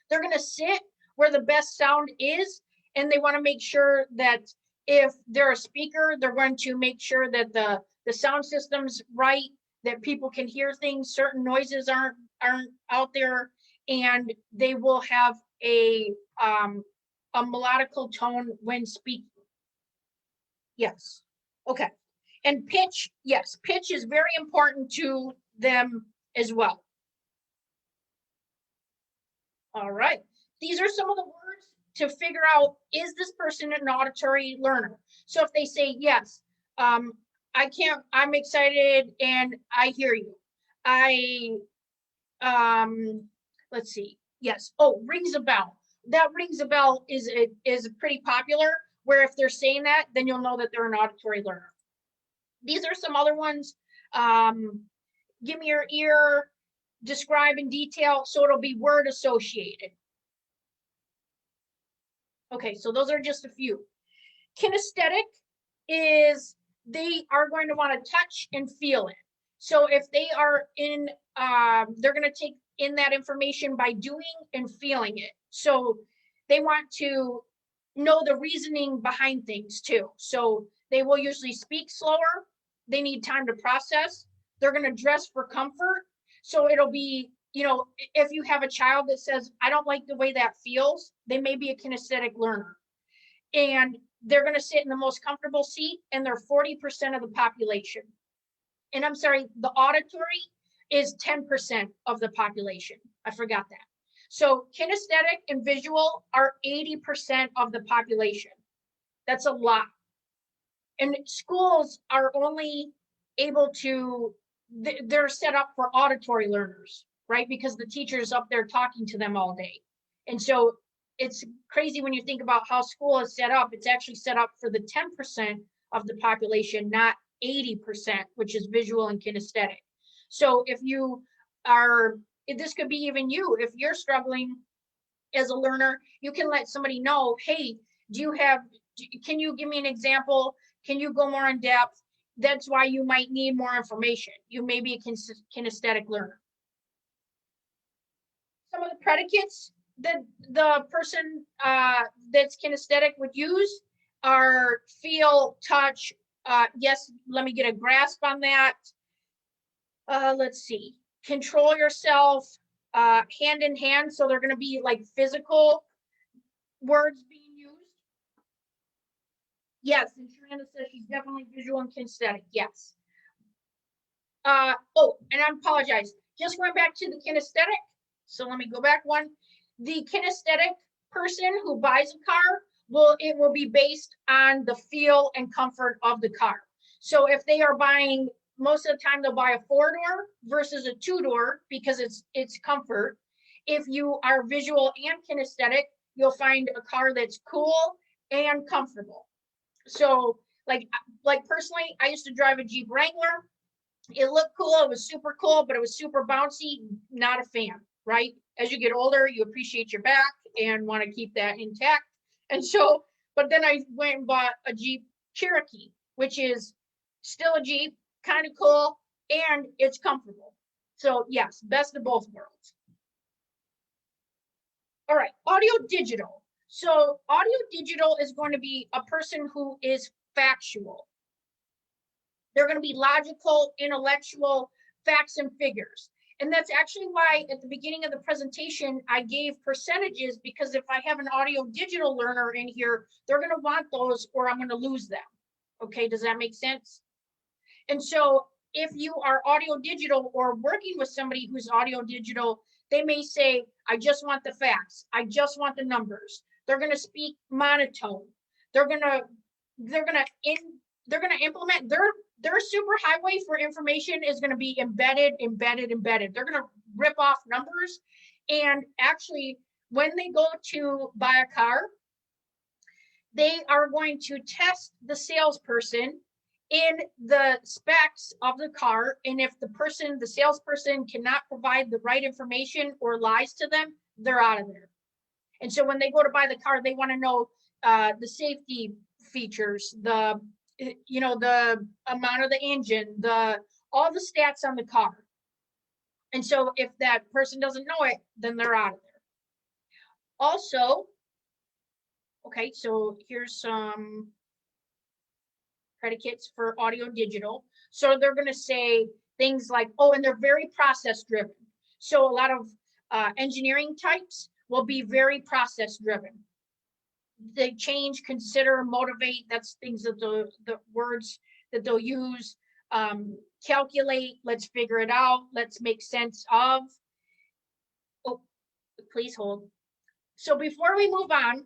S1: They're going to sit where the best sound is, and they want to make sure that if they're a speaker, they're going to make sure that the sound system's right, that people can hear things, certain noises aren't out there, and they will have a melodical tone when speaking. Yes. Okay. And pitch, yes, pitch is very important to them as well. All right, these are some of the words to figure out, is this person an auditory learner? So if they say, yes, I'm excited and I hear you. Let's see, yes, oh, rings a bell. That rings a bell is pretty popular, where if they're saying that, then you'll know that they're an auditory learner. These are some other ones. Give me your ear, describe in detail, so it'll be word associated. Okay, so those are just a few. Kinesthetic is they are going to want to touch and feel it. So if they are in, they're going to take in that information by doing and feeling it. So they want to know the reasoning behind things too. So they will usually speak slower. They need time to process. They're going to dress for comfort. So it'll be, you know, if you have a child that says, I don't like the way that feels, they may be a kinesthetic learner. And they're going to sit in the most comfortable seat, and they're 40% of the population. And I'm sorry, the auditory is 10% of the population. I forgot that. So kinesthetic and visual are 80% of the population. That's a lot. And schools are only able to, they're set up for auditory learners, right? Because the teacher's up there talking to them all day. And so it's crazy when you think about how school is set up. It's actually set up for the 10% of the population, not 80%, which is visual and kinesthetic. So if you are, this could be even you, if you're struggling as a learner, you can let somebody know, hey, can you give me an example? Can you go more in depth? That's why you might need more information. You may be a kinesthetic learner. Some of the predicates that the person that's kinesthetic would use are feel, touch. Yes, let me get a grasp on that. Let's see, control yourself, hand in hand. So they're going to be like physical words being used. Yes, and Sharana says she's definitely visual and kinesthetic. Yes. Oh, and I apologize. Just going back to the kinesthetic. So let me go back one. The kinesthetic person who buys a car, it will be based on the feel and comfort of the car. So if they are buying, most of the time they'll buy a 4-door versus a 2-door because it's comfort. If you are visual and kinesthetic, you'll find a car that's cool and comfortable. So like personally, I used to drive a Jeep Wrangler. It looked cool, it was super cool, but it was super bouncy, not a fan, right? As you get older, you appreciate your back and want to keep that intact. And so, but then I went and bought a Jeep Cherokee, which is still a Jeep, kind of cool, and it's comfortable. So yes, best of both worlds. All right, audio digital. So audio digital is going to be a person who is factual. They're going to be logical, intellectual, facts and figures. And that's actually why at the beginning of the presentation, I gave percentages, because if I have an audio digital learner in here, they're going to want those or I'm going to lose them. Okay, does that make sense? And so if you are audio digital or working with somebody who's audio digital, they may say, I just want the facts. I just want the numbers. They're going to speak monotone. They're going to implement their superhighway for information is going to be embedded. They're going to rip off numbers. And actually, when they go to buy a car, they are going to test the salesperson in the specs of the car. And if the salesperson cannot provide the right information or lies to them, they're out of there. And so when they go to buy the car, they want to know the safety features, the amount of the engine, all the stats on the car. And so if that person doesn't know it, then they're out of there. Also, okay, so here's some predicates for audio digital. So they're going to say things like, oh, and they're very process driven. So a lot of engineering types will be very process driven. They change, consider, motivate. That's things that the words that they'll use. Calculate, let's figure it out, let's make sense of. Oh, please hold. So before we move on,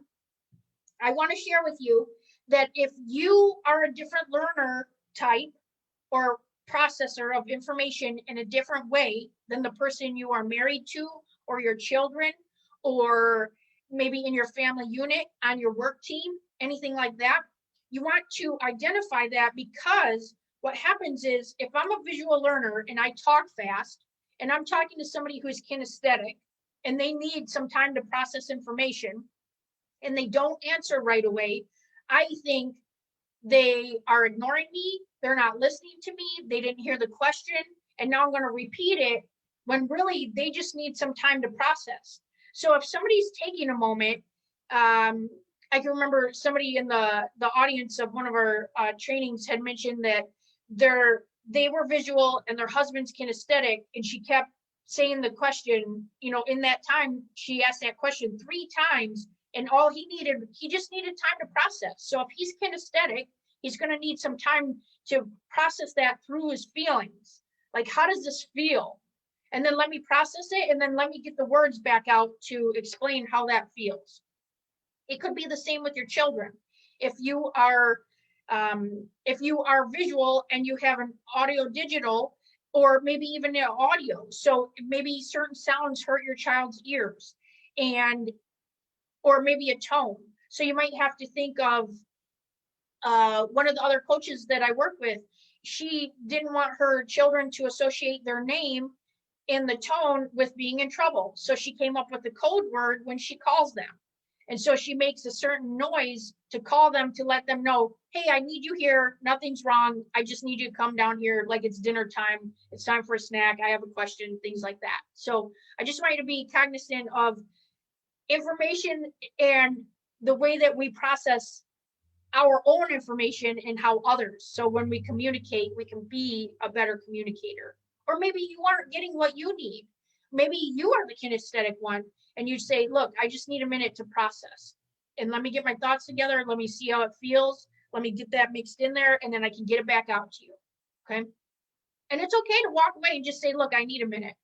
S1: I want to share with you that if you are a different learner type or processor of information in a different way than the person you are married to, or your children, or maybe in your family unit, on your work team, anything like that, you want to identify that, because what happens is, if I'm a visual learner and I talk fast and I'm talking to somebody who's kinesthetic and they need some time to process information and they don't answer right away, I think they are ignoring me, they're not listening to me, they didn't hear the question, and now I'm going to repeat it, when really they just need some time to process. So if somebody's taking a moment, I can remember somebody in the audience of one of our trainings had mentioned that they were visual and their husband's kinesthetic, and she kept saying the question, in that time, she asked that question 3 times, and he just needed time to process. So if he's kinesthetic, he's going to need some time to process that through his feelings. Like, how does this feel? And then let me process it, and then let me get the words back out to explain how that feels. It could be the same with your children. If you are visual and you have an audio digital, or maybe even an audio, so maybe certain sounds hurt your child's ears, or maybe a tone. So you might have to think of one of the other coaches that I work with. She didn't want her children to associate their name in the tone with being in trouble. So she came up with a code word when she calls them. And so she makes a certain noise to call them, to let them know, hey, I need you here. Nothing's wrong. I just need you to come down here like it's dinner time. It's time for a snack. I have a question, things like that. So I just want you to be cognizant of information and the way that we process our own information and how others. So when we communicate, we can be a better communicator. Or maybe you aren't getting what you need. Maybe you are the kinesthetic one, and you say, look, I just need a minute to process. And let me get my thoughts together. Let me see how it feels. Let me get that mixed in there, and then I can get it back out to you. Okay. And it's okay to walk away and just say, look, I need a minute.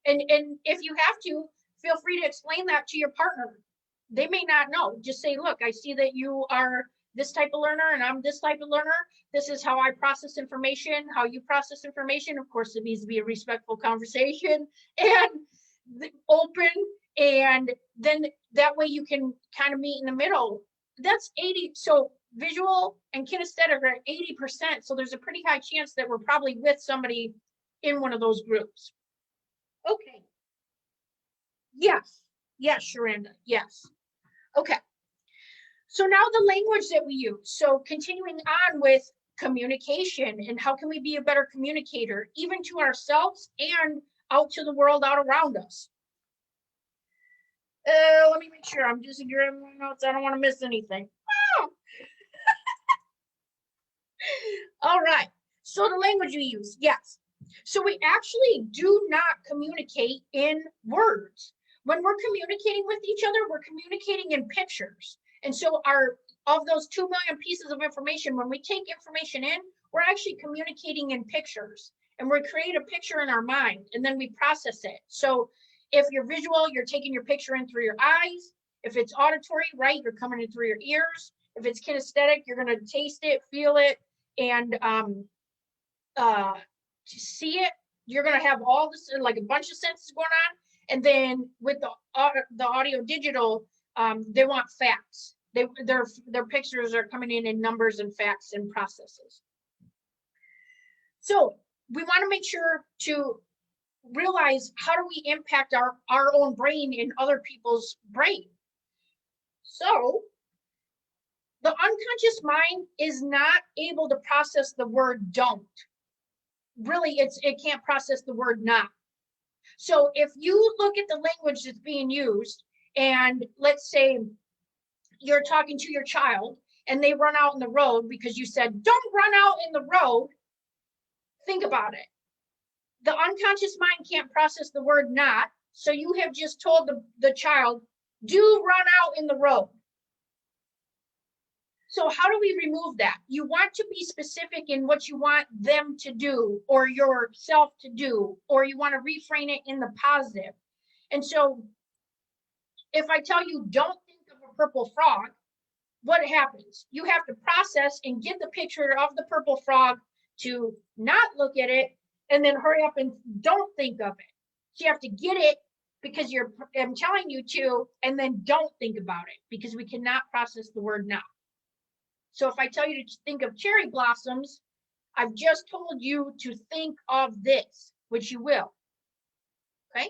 S1: And if you have to, feel free to explain that to your partner. They may not know. Just say, look, I see that you are this type of learner and I'm this type of learner. This is how I process information, how you process information. Of course, it needs to be a respectful conversation and open. And then that way you can kind of meet in the middle. That's 80. So visual and kinesthetic are 80%. So there's a pretty high chance that we're probably with somebody in one of those groups. Okay. Yes. Yes, Sharanda. Yes. Okay. So now the language that we use. So continuing on with communication and how can we be a better communicator, even to ourselves and out to the world out around us. Let me make sure I'm just grabbing my notes. I don't want to miss anything. Oh. All right. So the language we use. Yes. So we actually do not communicate in words. When we're communicating with each other, we're communicating in pictures. And so of those 2 million pieces of information, when we take information in, we're actually communicating in pictures. And we create a picture in our mind, and then we process it. So if you're visual, you're taking your picture in through your eyes. If it's auditory, right, you're coming in through your ears. If it's kinesthetic, you're going to taste it, feel it, and see it. You're going to have all this, like a bunch of senses going on. And then with the audio digital, they want facts. Their pictures are coming in numbers and facts and processes. So we want to make sure to realize, how do we impact our own brain in other people's brain? So the unconscious mind is not able to process the word don't. Really, it can't process the word not. So if you look at the language that's being used, and let's say you're talking to your child and they run out in the road because you said, don't run out in the road, think about it. The unconscious mind can't process the word not, so you have just told the child, do run out in the road. So how do we remove that? You want to be specific in what you want them to do or yourself to do, or you want to reframe it in the positive. And so if I tell you, don't think of a purple frog, what happens? You have to process and get the picture of the purple frog to not look at it and then hurry up and don't think of it. So you have to get it because I'm telling you to, and then don't think about it because we cannot process the word not. So if I tell you to think of cherry blossoms, I've just told you to think of this, which you will. Okay.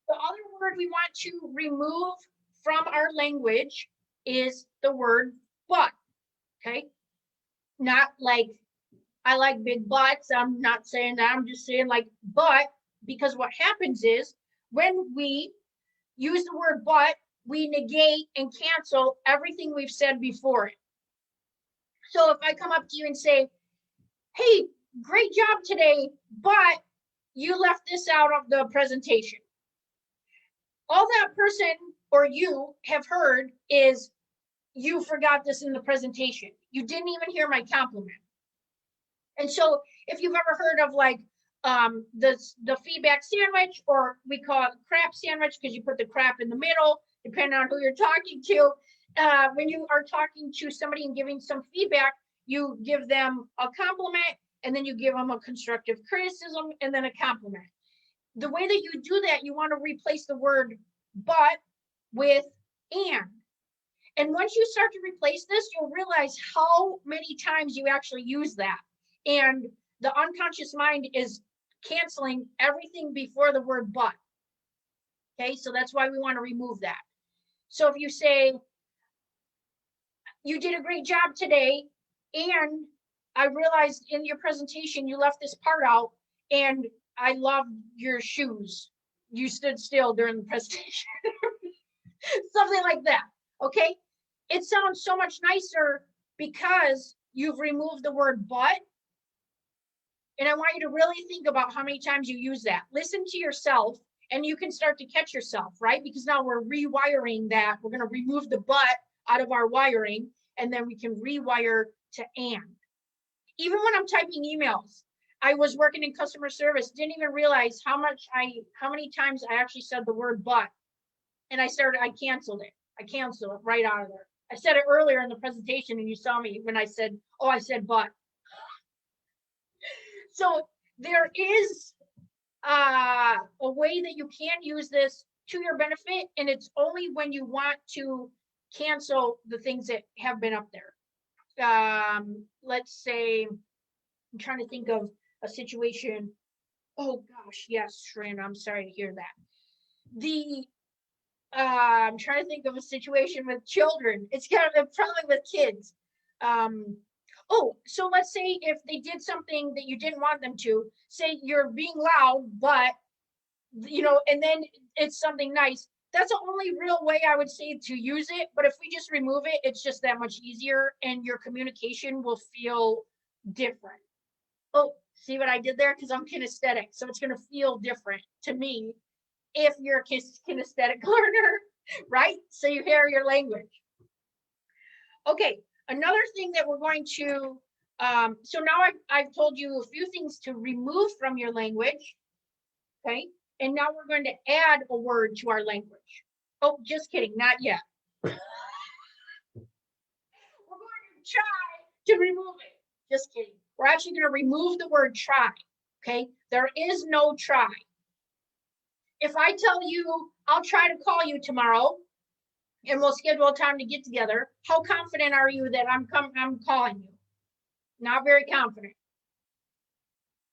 S1: The other word we want to remove from our language is the word but. Okay. Not like I like big butts. I'm not saying that. I'm just saying like but, because what happens is when we use the word but, we negate and cancel everything we've said before it. So if I come up to you and say, hey, great job today, but you left this out of the presentation. All that person or you have heard is you forgot this in the presentation. You didn't even hear my compliment. And so if you've ever heard of like the feedback sandwich, or we call it crap sandwich because you put the crap in the middle, depending on who you're talking to. When you are talking to somebody and giving some feedback, you give them a compliment and then you give them a constructive criticism and then a compliment. The way that you do that, you want to replace the word but with and. And once you start to replace this, you'll realize how many times you actually use that. And the unconscious mind is canceling everything before the word but. Okay, so that's why we want to remove that. So if you say, you did a great job today, and I realized in your presentation you left this part out, and I loved your shoes. You stood still during the presentation. Something like that, okay? It sounds so much nicer because you've removed the word but. And I want you to really think about how many times you use that. Listen to yourself, and you can start to catch yourself, right? Because now we're rewiring that. We're going to remove the but out of our wiring, and then we can rewire to and. Even when I'm typing emails, I was working in customer service, didn't even realize how many times I actually said the word but. And I canceled it. I canceled it right out of there. I said it earlier in the presentation, and you saw me when I said, oh, I said but. So there is a way that you can use this to your benefit, and it's only when you want to cancel the things that have been up there. Let's say, I'm trying to think of a situation. Oh gosh, yes, Shrin, I'm sorry to hear that. I'm trying to think of a situation with children. It's kind of probably with kids. Oh, so let's say if they did something that you didn't want them to, say you're being loud, but, and then it's something nice. That's the only real way I would say to use it. But if we just remove it, it's just that much easier, and your communication will feel different. Oh, see what I did there? Because I'm kinesthetic. So it's going to feel different to me if you're a kinesthetic learner, right? So you hear your language. Okay. Another thing that we're going to, so now I've told you a few things to remove from your language, okay? And now we're going to add a word to our language. Oh, just kidding, not yet. We're going to try to remove it. Just kidding. We're actually going to remove the word try, okay? There is no try. If I tell you, I'll try to call you tomorrow, and we'll schedule a time to get together, how confident are you that I'm calling you? Not very confident.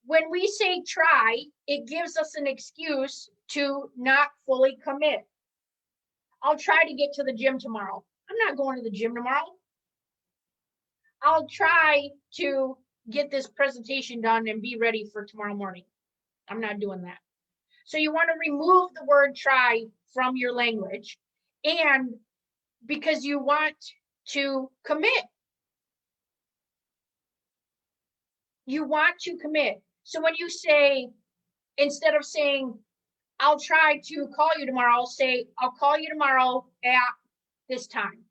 S1: When we say try, it gives us an excuse to not fully commit. I'll try to get to the gym tomorrow. I'm not going to the gym tomorrow. I'll try to get this presentation done and be ready for tomorrow morning. I'm not doing that. So you want to remove the word try from your language, and because you want to commit. You want to commit. So when you say, instead of saying, I'll try to call you tomorrow, say, I'll call you tomorrow at this time.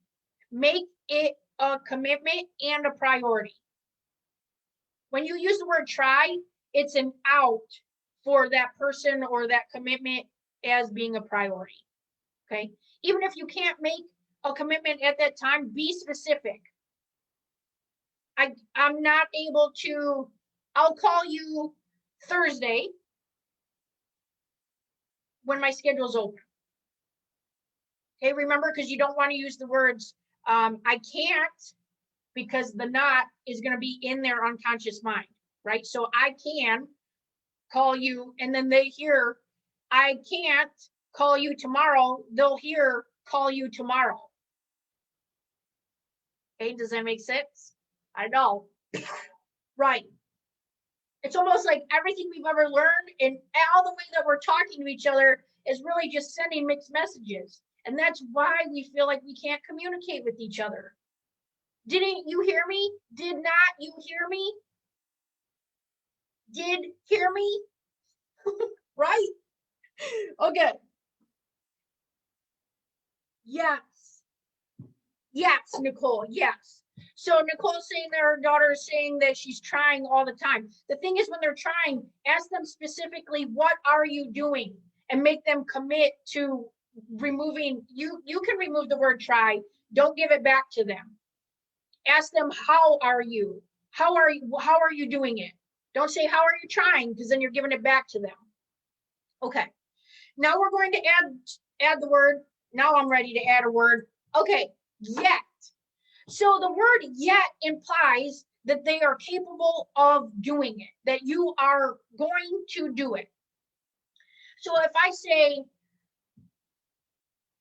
S1: Make it a commitment and a priority. When you use the word try, it's an out for that person or that commitment as being a priority. Okay. Even if you can't make a commitment at that time, be specific. I'm not able to, I'll call you Thursday when my schedule's open. Okay, remember, because you don't want to use the words I can't, because the not is going to be in their unconscious mind, right? So I can call you, and then they hear I can't call you tomorrow. They'll hear call you tomorrow. Okay, does that make sense? I know. Right. It's almost like everything we've ever learned and all the way that we're talking to each other is really just sending mixed messages. And that's why we feel like we can't communicate with each other. Didn't you hear me? Did not you hear me? Did hear me? Right? Okay. Yes. Yes, Nicole, yes. So Nicole's saying that her daughter is saying that she's trying all the time. The thing is, when they're trying, ask them specifically, what are you doing? And make them commit to removing, you can remove the word try, don't give it back to them. Ask them, how are you? How are you doing it? Don't say, how are you trying? Because then you're giving it back to them. Okay, now we're going to add the word. Now I'm ready to add a word. Okay, yet. So the word yet implies that they are capable of doing it, that you are going to do it. So if I say,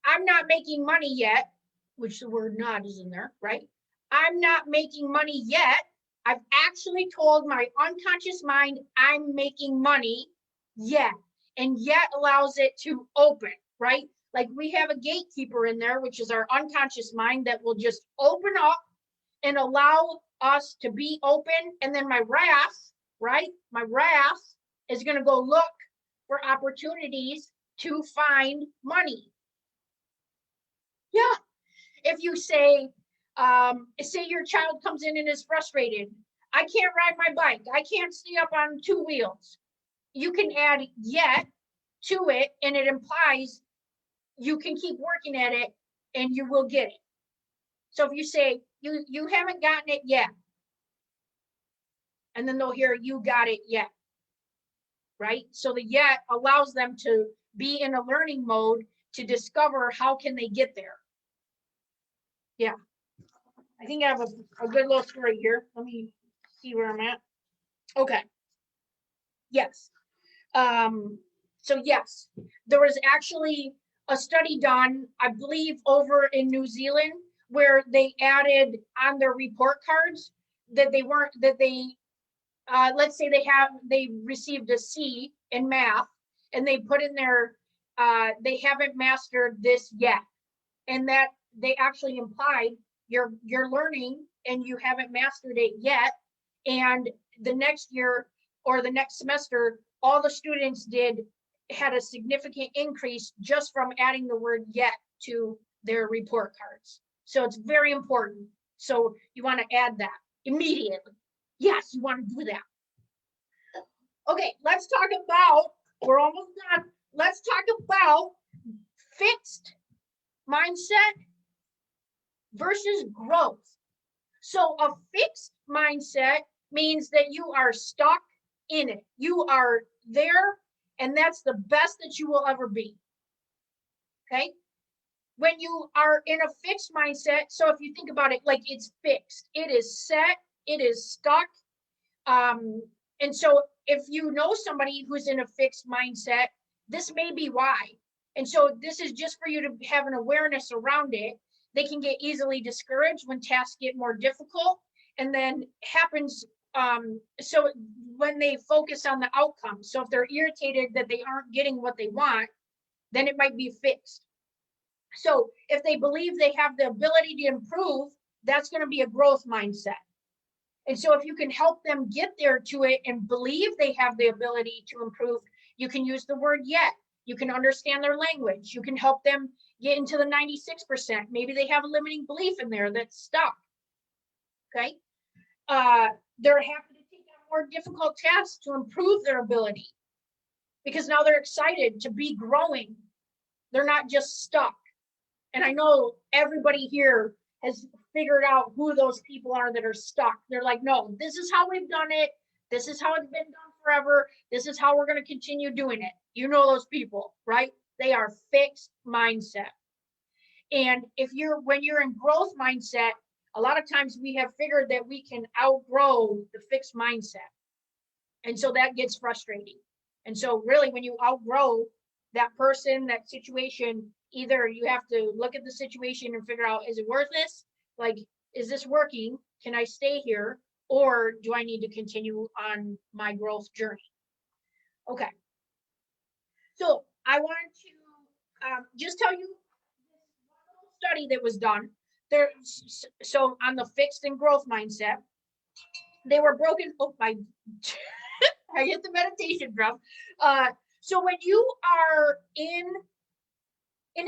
S1: I'm not making money yet, which the word not is in there, right? I'm not making money yet. I've actually told my unconscious mind I'm making money yet, and yet allows it to open, right? Like we have a gatekeeper in there, which is our unconscious mind that will just open up and allow us to be open. And then my wrath, right? My wrath is going to go look for opportunities to find money. Yeah. If you say your child comes in and is frustrated. I can't ride my bike. I can't stay up on 2 wheels. You can add yet to it, and it implies you can keep working at it and you will get it. So if you say you haven't gotten it yet, and then they'll hear you got it yet, right? So the yet allows them to be in a learning mode to discover how can they get there. Yeah, I think I have a good little story here. Let me see where I'm at. Okay. Yes. So yes, there was actually a study done, I believe, over in New Zealand, where they added on their report cards that let's say they received a C in math, and they put in there, they haven't mastered this yet. And that they actually implied you're learning and you haven't mastered it yet. And the next year or the next semester, all the students had a significant increase just from adding the word yet to their report cards. So it's very important. So you want to add that immediately. Yes, you want to do that. Okay, let's talk about, we're almost done. Let's talk about fixed mindset versus growth. So a fixed mindset means that you are stuck in it. You are there, and that's the best that you will ever be. Okay? When you are in a fixed mindset, so if you think about it, like it's fixed, it is set, it is stuck. And so if you know somebody who's in a fixed mindset, this may be why. And so this is just for you to have an awareness around it. They can get easily discouraged when tasks get more difficult, and then happens, so when they focus on the outcome. So if they're irritated that they aren't getting what they want, then it might be fixed. So if they believe they have the ability to improve, that's going to be a growth mindset. And so if you can help them get there to it and believe they have the ability to improve, you can use the word yet. You can understand their language. You can help them get into the 96%. Maybe they have a limiting belief in there that's stuck. Okay. They're happy to take on more difficult tasks to improve their ability because now they're excited to be growing. They're not just stuck. And I know everybody here has figured out who those people are that are stuck. They're like, no, this is how we've done it. This is how it's been done forever. This is how we're going to continue doing it. You know those people, right? They are fixed mindset. And when you're in growth mindset, a lot of times we have figured that we can outgrow the fixed mindset. And so that gets frustrating. And so really when you outgrow that person, that situation, either you have to look at the situation and figure out, is it worth this? Like, is this working? Can I stay here? Or do I need to continue on my growth journey? Okay. So I want to just tell you this study that was done. So on the fixed and growth mindset, they were broken. Oh, I hit the meditation drum. So when you are in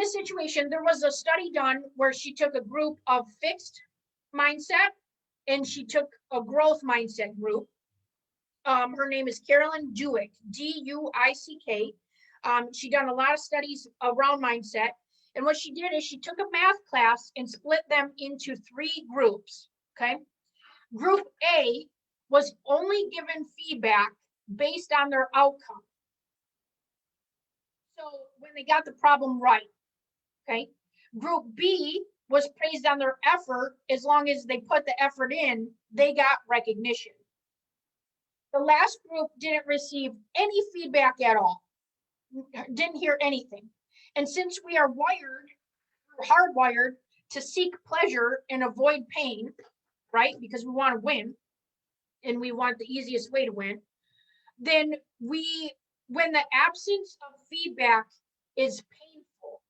S1: a situation, there was a study done where she took a group of fixed mindset and she took a growth mindset group. Her name is Carolyn Duick, D-U-I-C-K. She done a lot of studies around mindset. And what she did is she took a math class and split them into 3 groups, okay? Group A was only given feedback based on their outcome. So when they got the problem right, okay? Group B was praised on their effort. As long as they put the effort in, they got recognition. The last group didn't receive any feedback at all, didn't hear anything. And since we are hardwired to seek pleasure and avoid pain, right? Because we want to win and we want the easiest way to win, then when the absence of feedback is painful,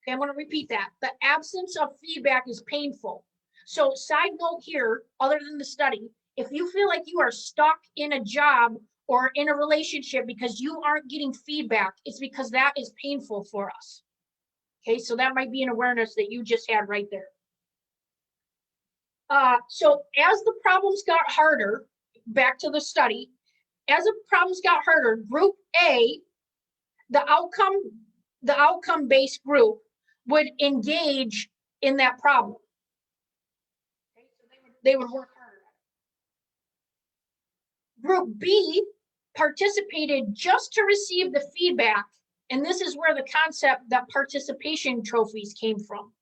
S1: okay, I'm going to repeat that. The absence of feedback is painful. So side note here, other than the study, if you feel like you are stuck in a job or in a relationship because you aren't getting feedback, it's because that is painful for us. Okay, so that might be an awareness that you just had right there. So as the problems got harder, back to the study, as the problems got harder, group A, the outcome-based group would engage in that problem. Okay, so they would work harder. Group B participated just to receive the feedback, and this is where the concept that participation trophies came from.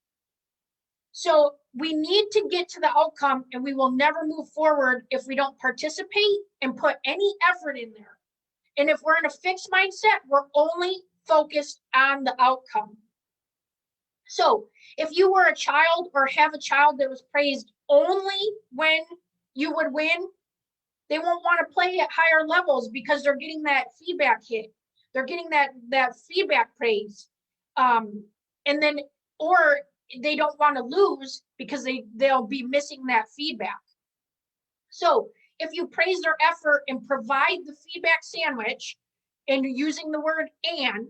S1: So we need to get to the outcome, and we will never move forward if we don't participate and put any effort in there. And if we're in a fixed mindset, we're only focused on the outcome. So if you were a child or have a child that was praised only when you would win, they won't want to play at higher levels because they're getting that feedback hit. They're getting that feedback praise. And then, or they don't want to lose because they'll be missing that feedback. So if you praise their effort and provide the feedback sandwich and using the word and,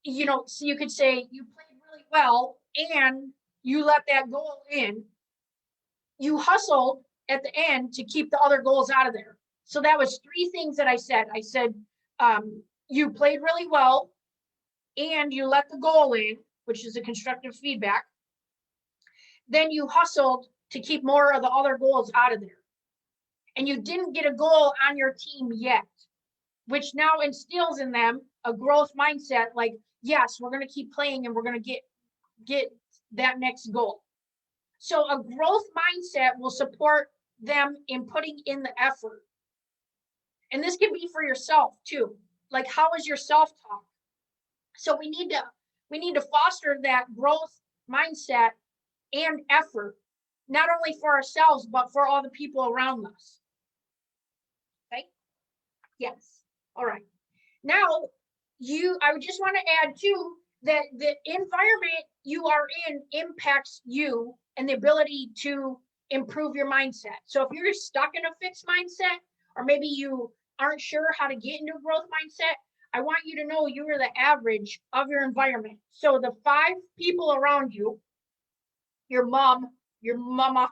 S1: so you could say you played really well and you let that goal in, you hustled at the end to keep the other goals out of there. So that was 3 things that I said. I said, you played really well and you let the goal in, which is a constructive feedback. Then you hustled to keep more of the other goals out of there. And you didn't get a goal on your team yet, which now instills in them a growth mindset like, yes, we're going to keep playing and we're going to get that next goal. So a growth mindset will support them in putting in the effort. And this can be for yourself too. Like, how is your self-talk? So we need to foster that growth mindset and effort, not only for ourselves, but for all the people around us. Okay? Yes. All right. Now, I would just want to add too, that the environment you are in impacts you and the ability to improve your mindset. So if you're stuck in a fixed mindset, or maybe you aren't sure how to get into a growth mindset, I want you to know you are the average of your environment. So the 5 people around you, your mom, your mama,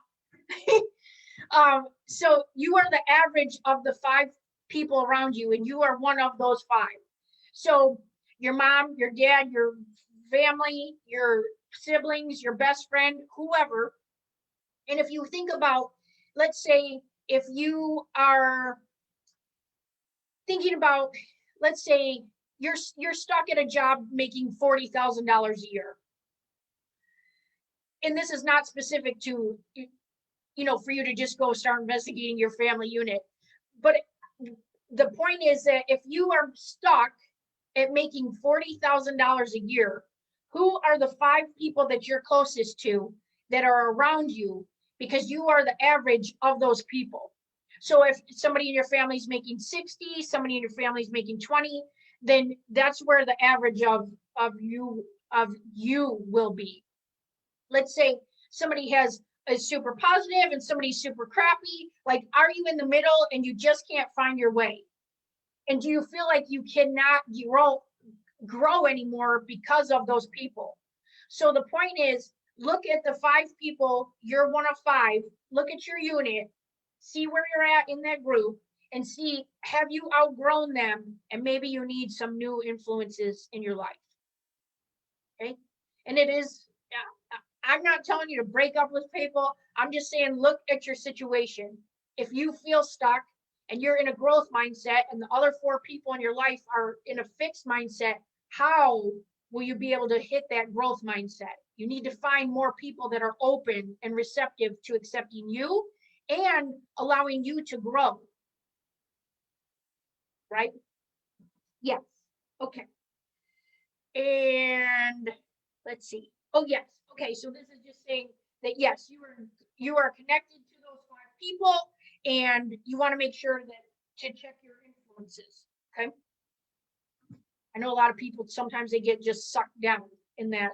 S1: so you are the average of the 5 people around you, and you are one of those 5. So your mom, your dad, your family, your siblings, your best friend, whoever. And if you think about, let's say, if you are thinking about, let's say you're stuck at a job making $40,000 a year. And this is not specific to, for you to just go start investigating your family unit. But the point is that if you are stuck at making $40,000 a year, who are the 5 people that you're closest to that are around you? Because you are the average of those people. So if somebody in your family is making 60, somebody in your family is making 20, then that's where the average of you will be. Let's say somebody is super positive and somebody's super crappy. Like, are you in the middle and you just can't find your way? And do you feel like you cannot grow anymore because of those people? So the point is, look at the 5 people, you're one of 5, look at your unit, see where you're at in that group, and see, have you outgrown them? And maybe you need some new influences in your life. Okay? And it is, I'm not telling you to break up with people. I'm just saying, look at your situation. If you feel stuck and you're in a growth mindset and the other 4 people in your life are in a fixed mindset, how will you be able to hit that growth mindset? You need to find more people that are open and receptive to accepting you and allowing you to grow. Right? Yes. Okay. And let's see. Oh, yes. Okay. So this is just saying that, yes, you are connected to those 5 people, and you want to make sure that to check your influences. Okay. I know a lot of people, sometimes they get just sucked down in that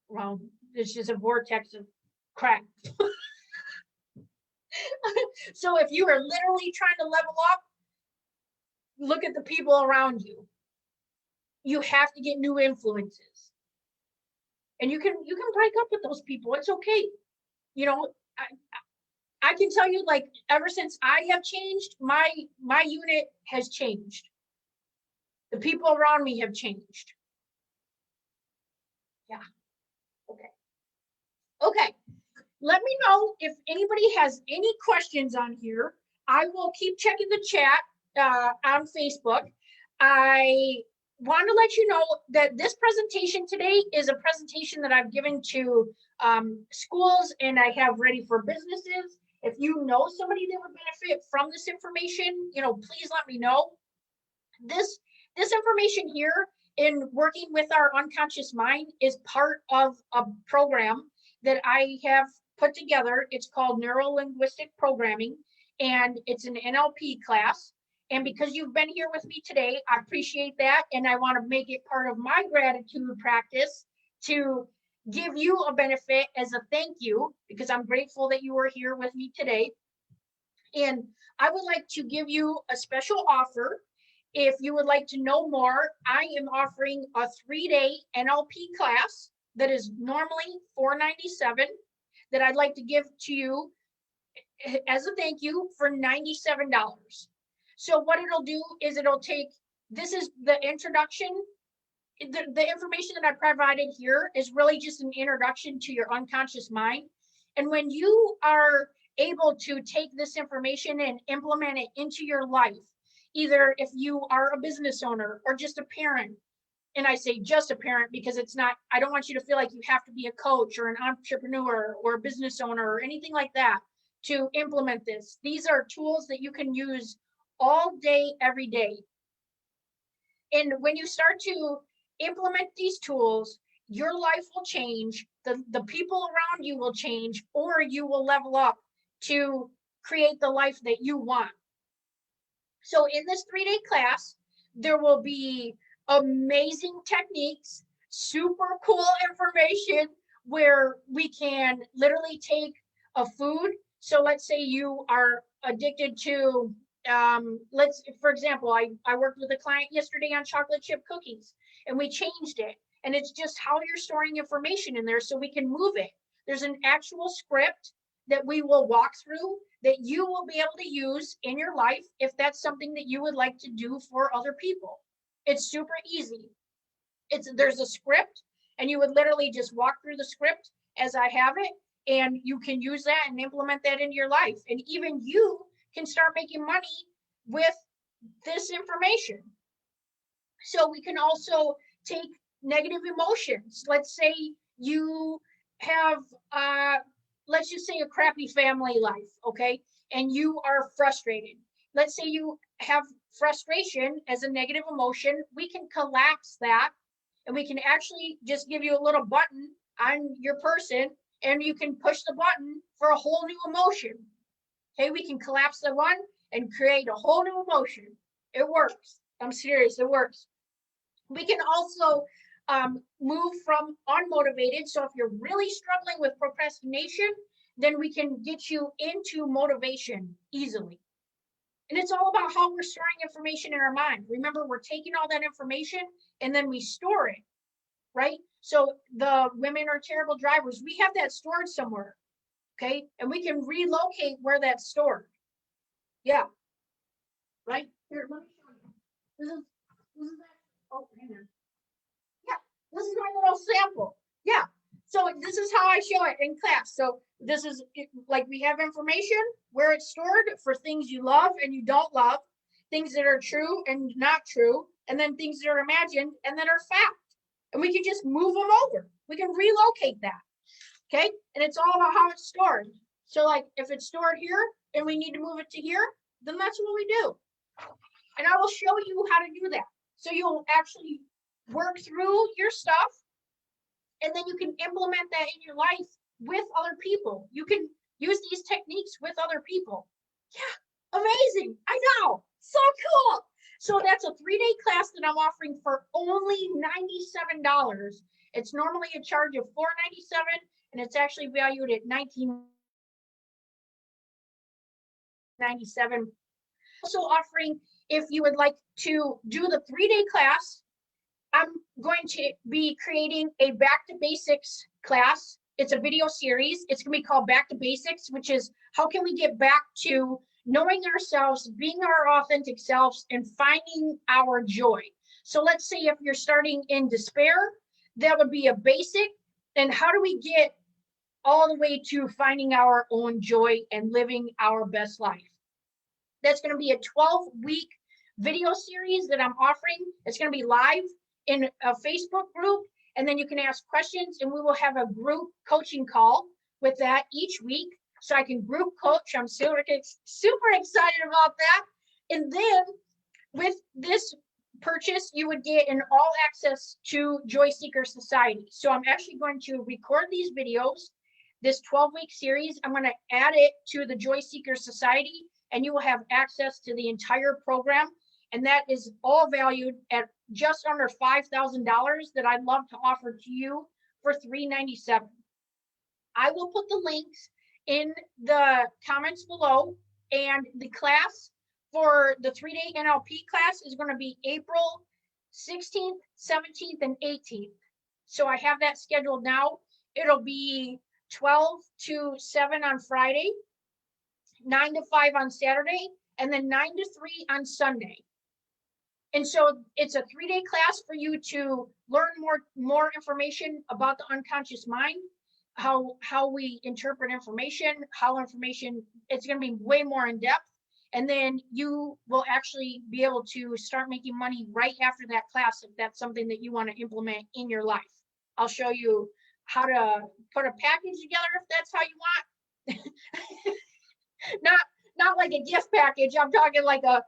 S1: well, it's just a vortex of crap. So if you are literally trying to level up, look at the people around you. You have to get new influences. And you can break up with those people. It's okay. I can tell you, like, ever since I have changed, my unit has changed. The people around me have changed. Yeah. Okay. Let me know if anybody has any questions on here. I will keep checking the chat on Facebook. I want to let you know that this presentation today is a presentation that I've given to schools, and I have ready for businesses. If you know somebody that would benefit from this information, please let me know. This information here in working with our unconscious mind is part of a program that I have put together. It's called Neuro-Linguistic Programming, and it's an NLP class. And because you've been here with me today, I appreciate that. And I want to make it part of my gratitude practice to give you a benefit as a thank you, because I'm grateful that you are here with me today. And I would like to give you a special offer. If you would like to know more, I am offering a 3-day NLP class that is normally $497 that I'd like to give to you as a thank you for $97. So what it'll do is it'll take, this is the introduction. The information that I provided here is really just an introduction to your unconscious mind. And when you are able to take this information and implement it into your life, either if you are a business owner or just a parent, and I say just a parent because it's not, I don't want you to feel like you have to be a coach or an entrepreneur or a business owner or anything like that to implement this. These are tools that you can use all day, every day. And when you start to implement these tools, your life will change, the people around you will change, or you will level up to create the life that you want. So in this 3-day class, there will be amazing techniques, super cool information where we can literally take a food. So let's say you are addicted to for example, I worked with a client yesterday on chocolate chip cookies, and we changed it. And it's just how you're storing information in there so we can move it. There's an actual script that we will walk through that you will be able to use in your life if that's something that you would like to do for other people. It's super easy. There's a script, and you would literally just walk through the script as I have it, and you can use that and implement that into your life. And even you can start making money with this information. So we can also take negative emotions. Let's say you have, let's just say a crappy family life, okay? And you are frustrated. Let's say you have frustration as a negative emotion. We can collapse that, and we can actually just give you a little button on your person, and you can push the button for a whole new emotion. Okay, we can collapse the one and create a whole new emotion. It works. I'm serious, it works. We can also move from unmotivated. So if you're really struggling with procrastination, then we can get you into motivation easily. And it's all about how we're storing information in our mind. Remember, we're taking all that information and then we store it, right? So the women are terrible drivers. We have that stored somewhere, okay? And we can relocate where that's stored. Yeah, right? Here, let me show you. This is that. Oh, hang on. Yeah, this is my little sample. Yeah, so this is how I show it in class. So this is like we have information where it's stored for things you love and you don't love, things that are true and not true, and then things that are imagined and that are fact. And we can just move them over. We can relocate that, okay? And it's all about how it's stored. So like if it's stored here and we need to move it to here, then that's what we do. And I will show you how to do that. So you'll actually work through your stuff, and then you can implement that in your life with other people. You can use these techniques with other people. Yeah, amazing. I know, so cool. So that's a 3-day class that I'm offering for only $97. It's normally a charge of $497, and it's actually valued at $19.97. Also offering, if you would like to do the 3-day class, I'm going to be creating a Back to Basics class. It's a video series. It's going to be called Back to Basics, which is how can we get back to knowing ourselves, being our authentic selves, and finding our joy. So let's say if you're starting in despair, that would be a basic. And how do we get all the way to finding our own joy and living our best life? That's going to be a 12-week video series that I'm offering. It's going to be live in a Facebook group, and then you can ask questions, and we will have a group coaching call with that each week, so I can group coach. I'm super excited about that. And then with this purchase, you would get an all access to Joy Seeker Society. So I'm actually going to record these videos, this 12-week series. I'm going to add it to the Joy Seeker Society, and you will have access to the entire program. And that is all valued at just under $5,000 that I'd love to offer to you for $397. I will put the links in the comments below, and the class for the 3-day NLP class is going to be April 16th, 17th, and 18th. So I have that scheduled now. It'll be 12 to 7 on Friday, 9 to 5 on Saturday, and then 9 to 3 on Sunday. And so it's a 3-day class for you to learn more information about the unconscious mind, how we interpret information, it's going to be way more in depth. And then you will actually be able to start making money right after that class if that's something that you want to implement in your life. I'll show you how to put a package together if that's how you want. Not like a gift package. I'm talking like a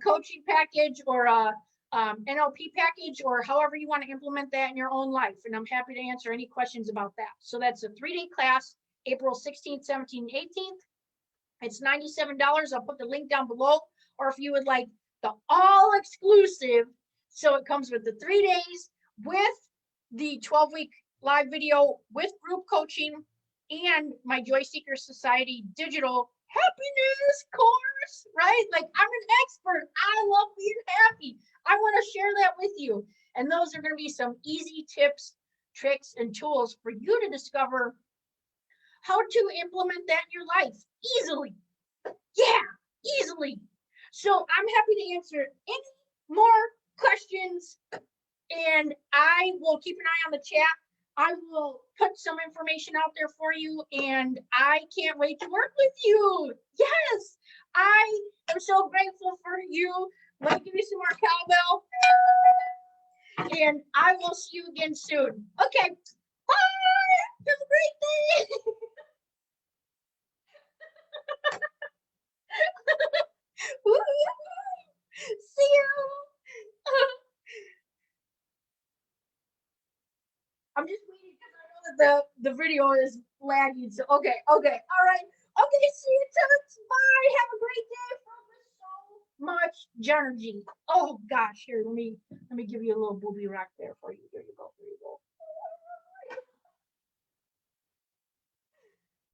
S1: coaching package or a NLP package, or however you want to implement that in your own life. And I'm happy to answer any questions about that. So that's a 3-day class, April 16th, 17th, 18th. It's $97. I'll put the link down below. Or if you would like the all exclusive, so it comes with the 3 days with the 12-week live video with group coaching and my Joy Seeker Society digital happiness course, right? Like I'm an you. And those are going to be some easy tips, tricks, and tools for you to discover how to implement that in your life easily. Yeah, easily. So I'm happy to answer any more questions, and I will keep an eye on the chat. I will put some information out there for you, and I can't wait to work with you. Yes, I am so grateful for you. Let me give you some more cowbell, and I will see you again soon. Okay, bye. Have a great day. See you. I'm just waiting because I know that the video is lagging. So okay, all right. Okay, see you tons. Bye. Have a great day. Filled with so much energy. Oh gosh, here, let me give you a little booby rock there for you.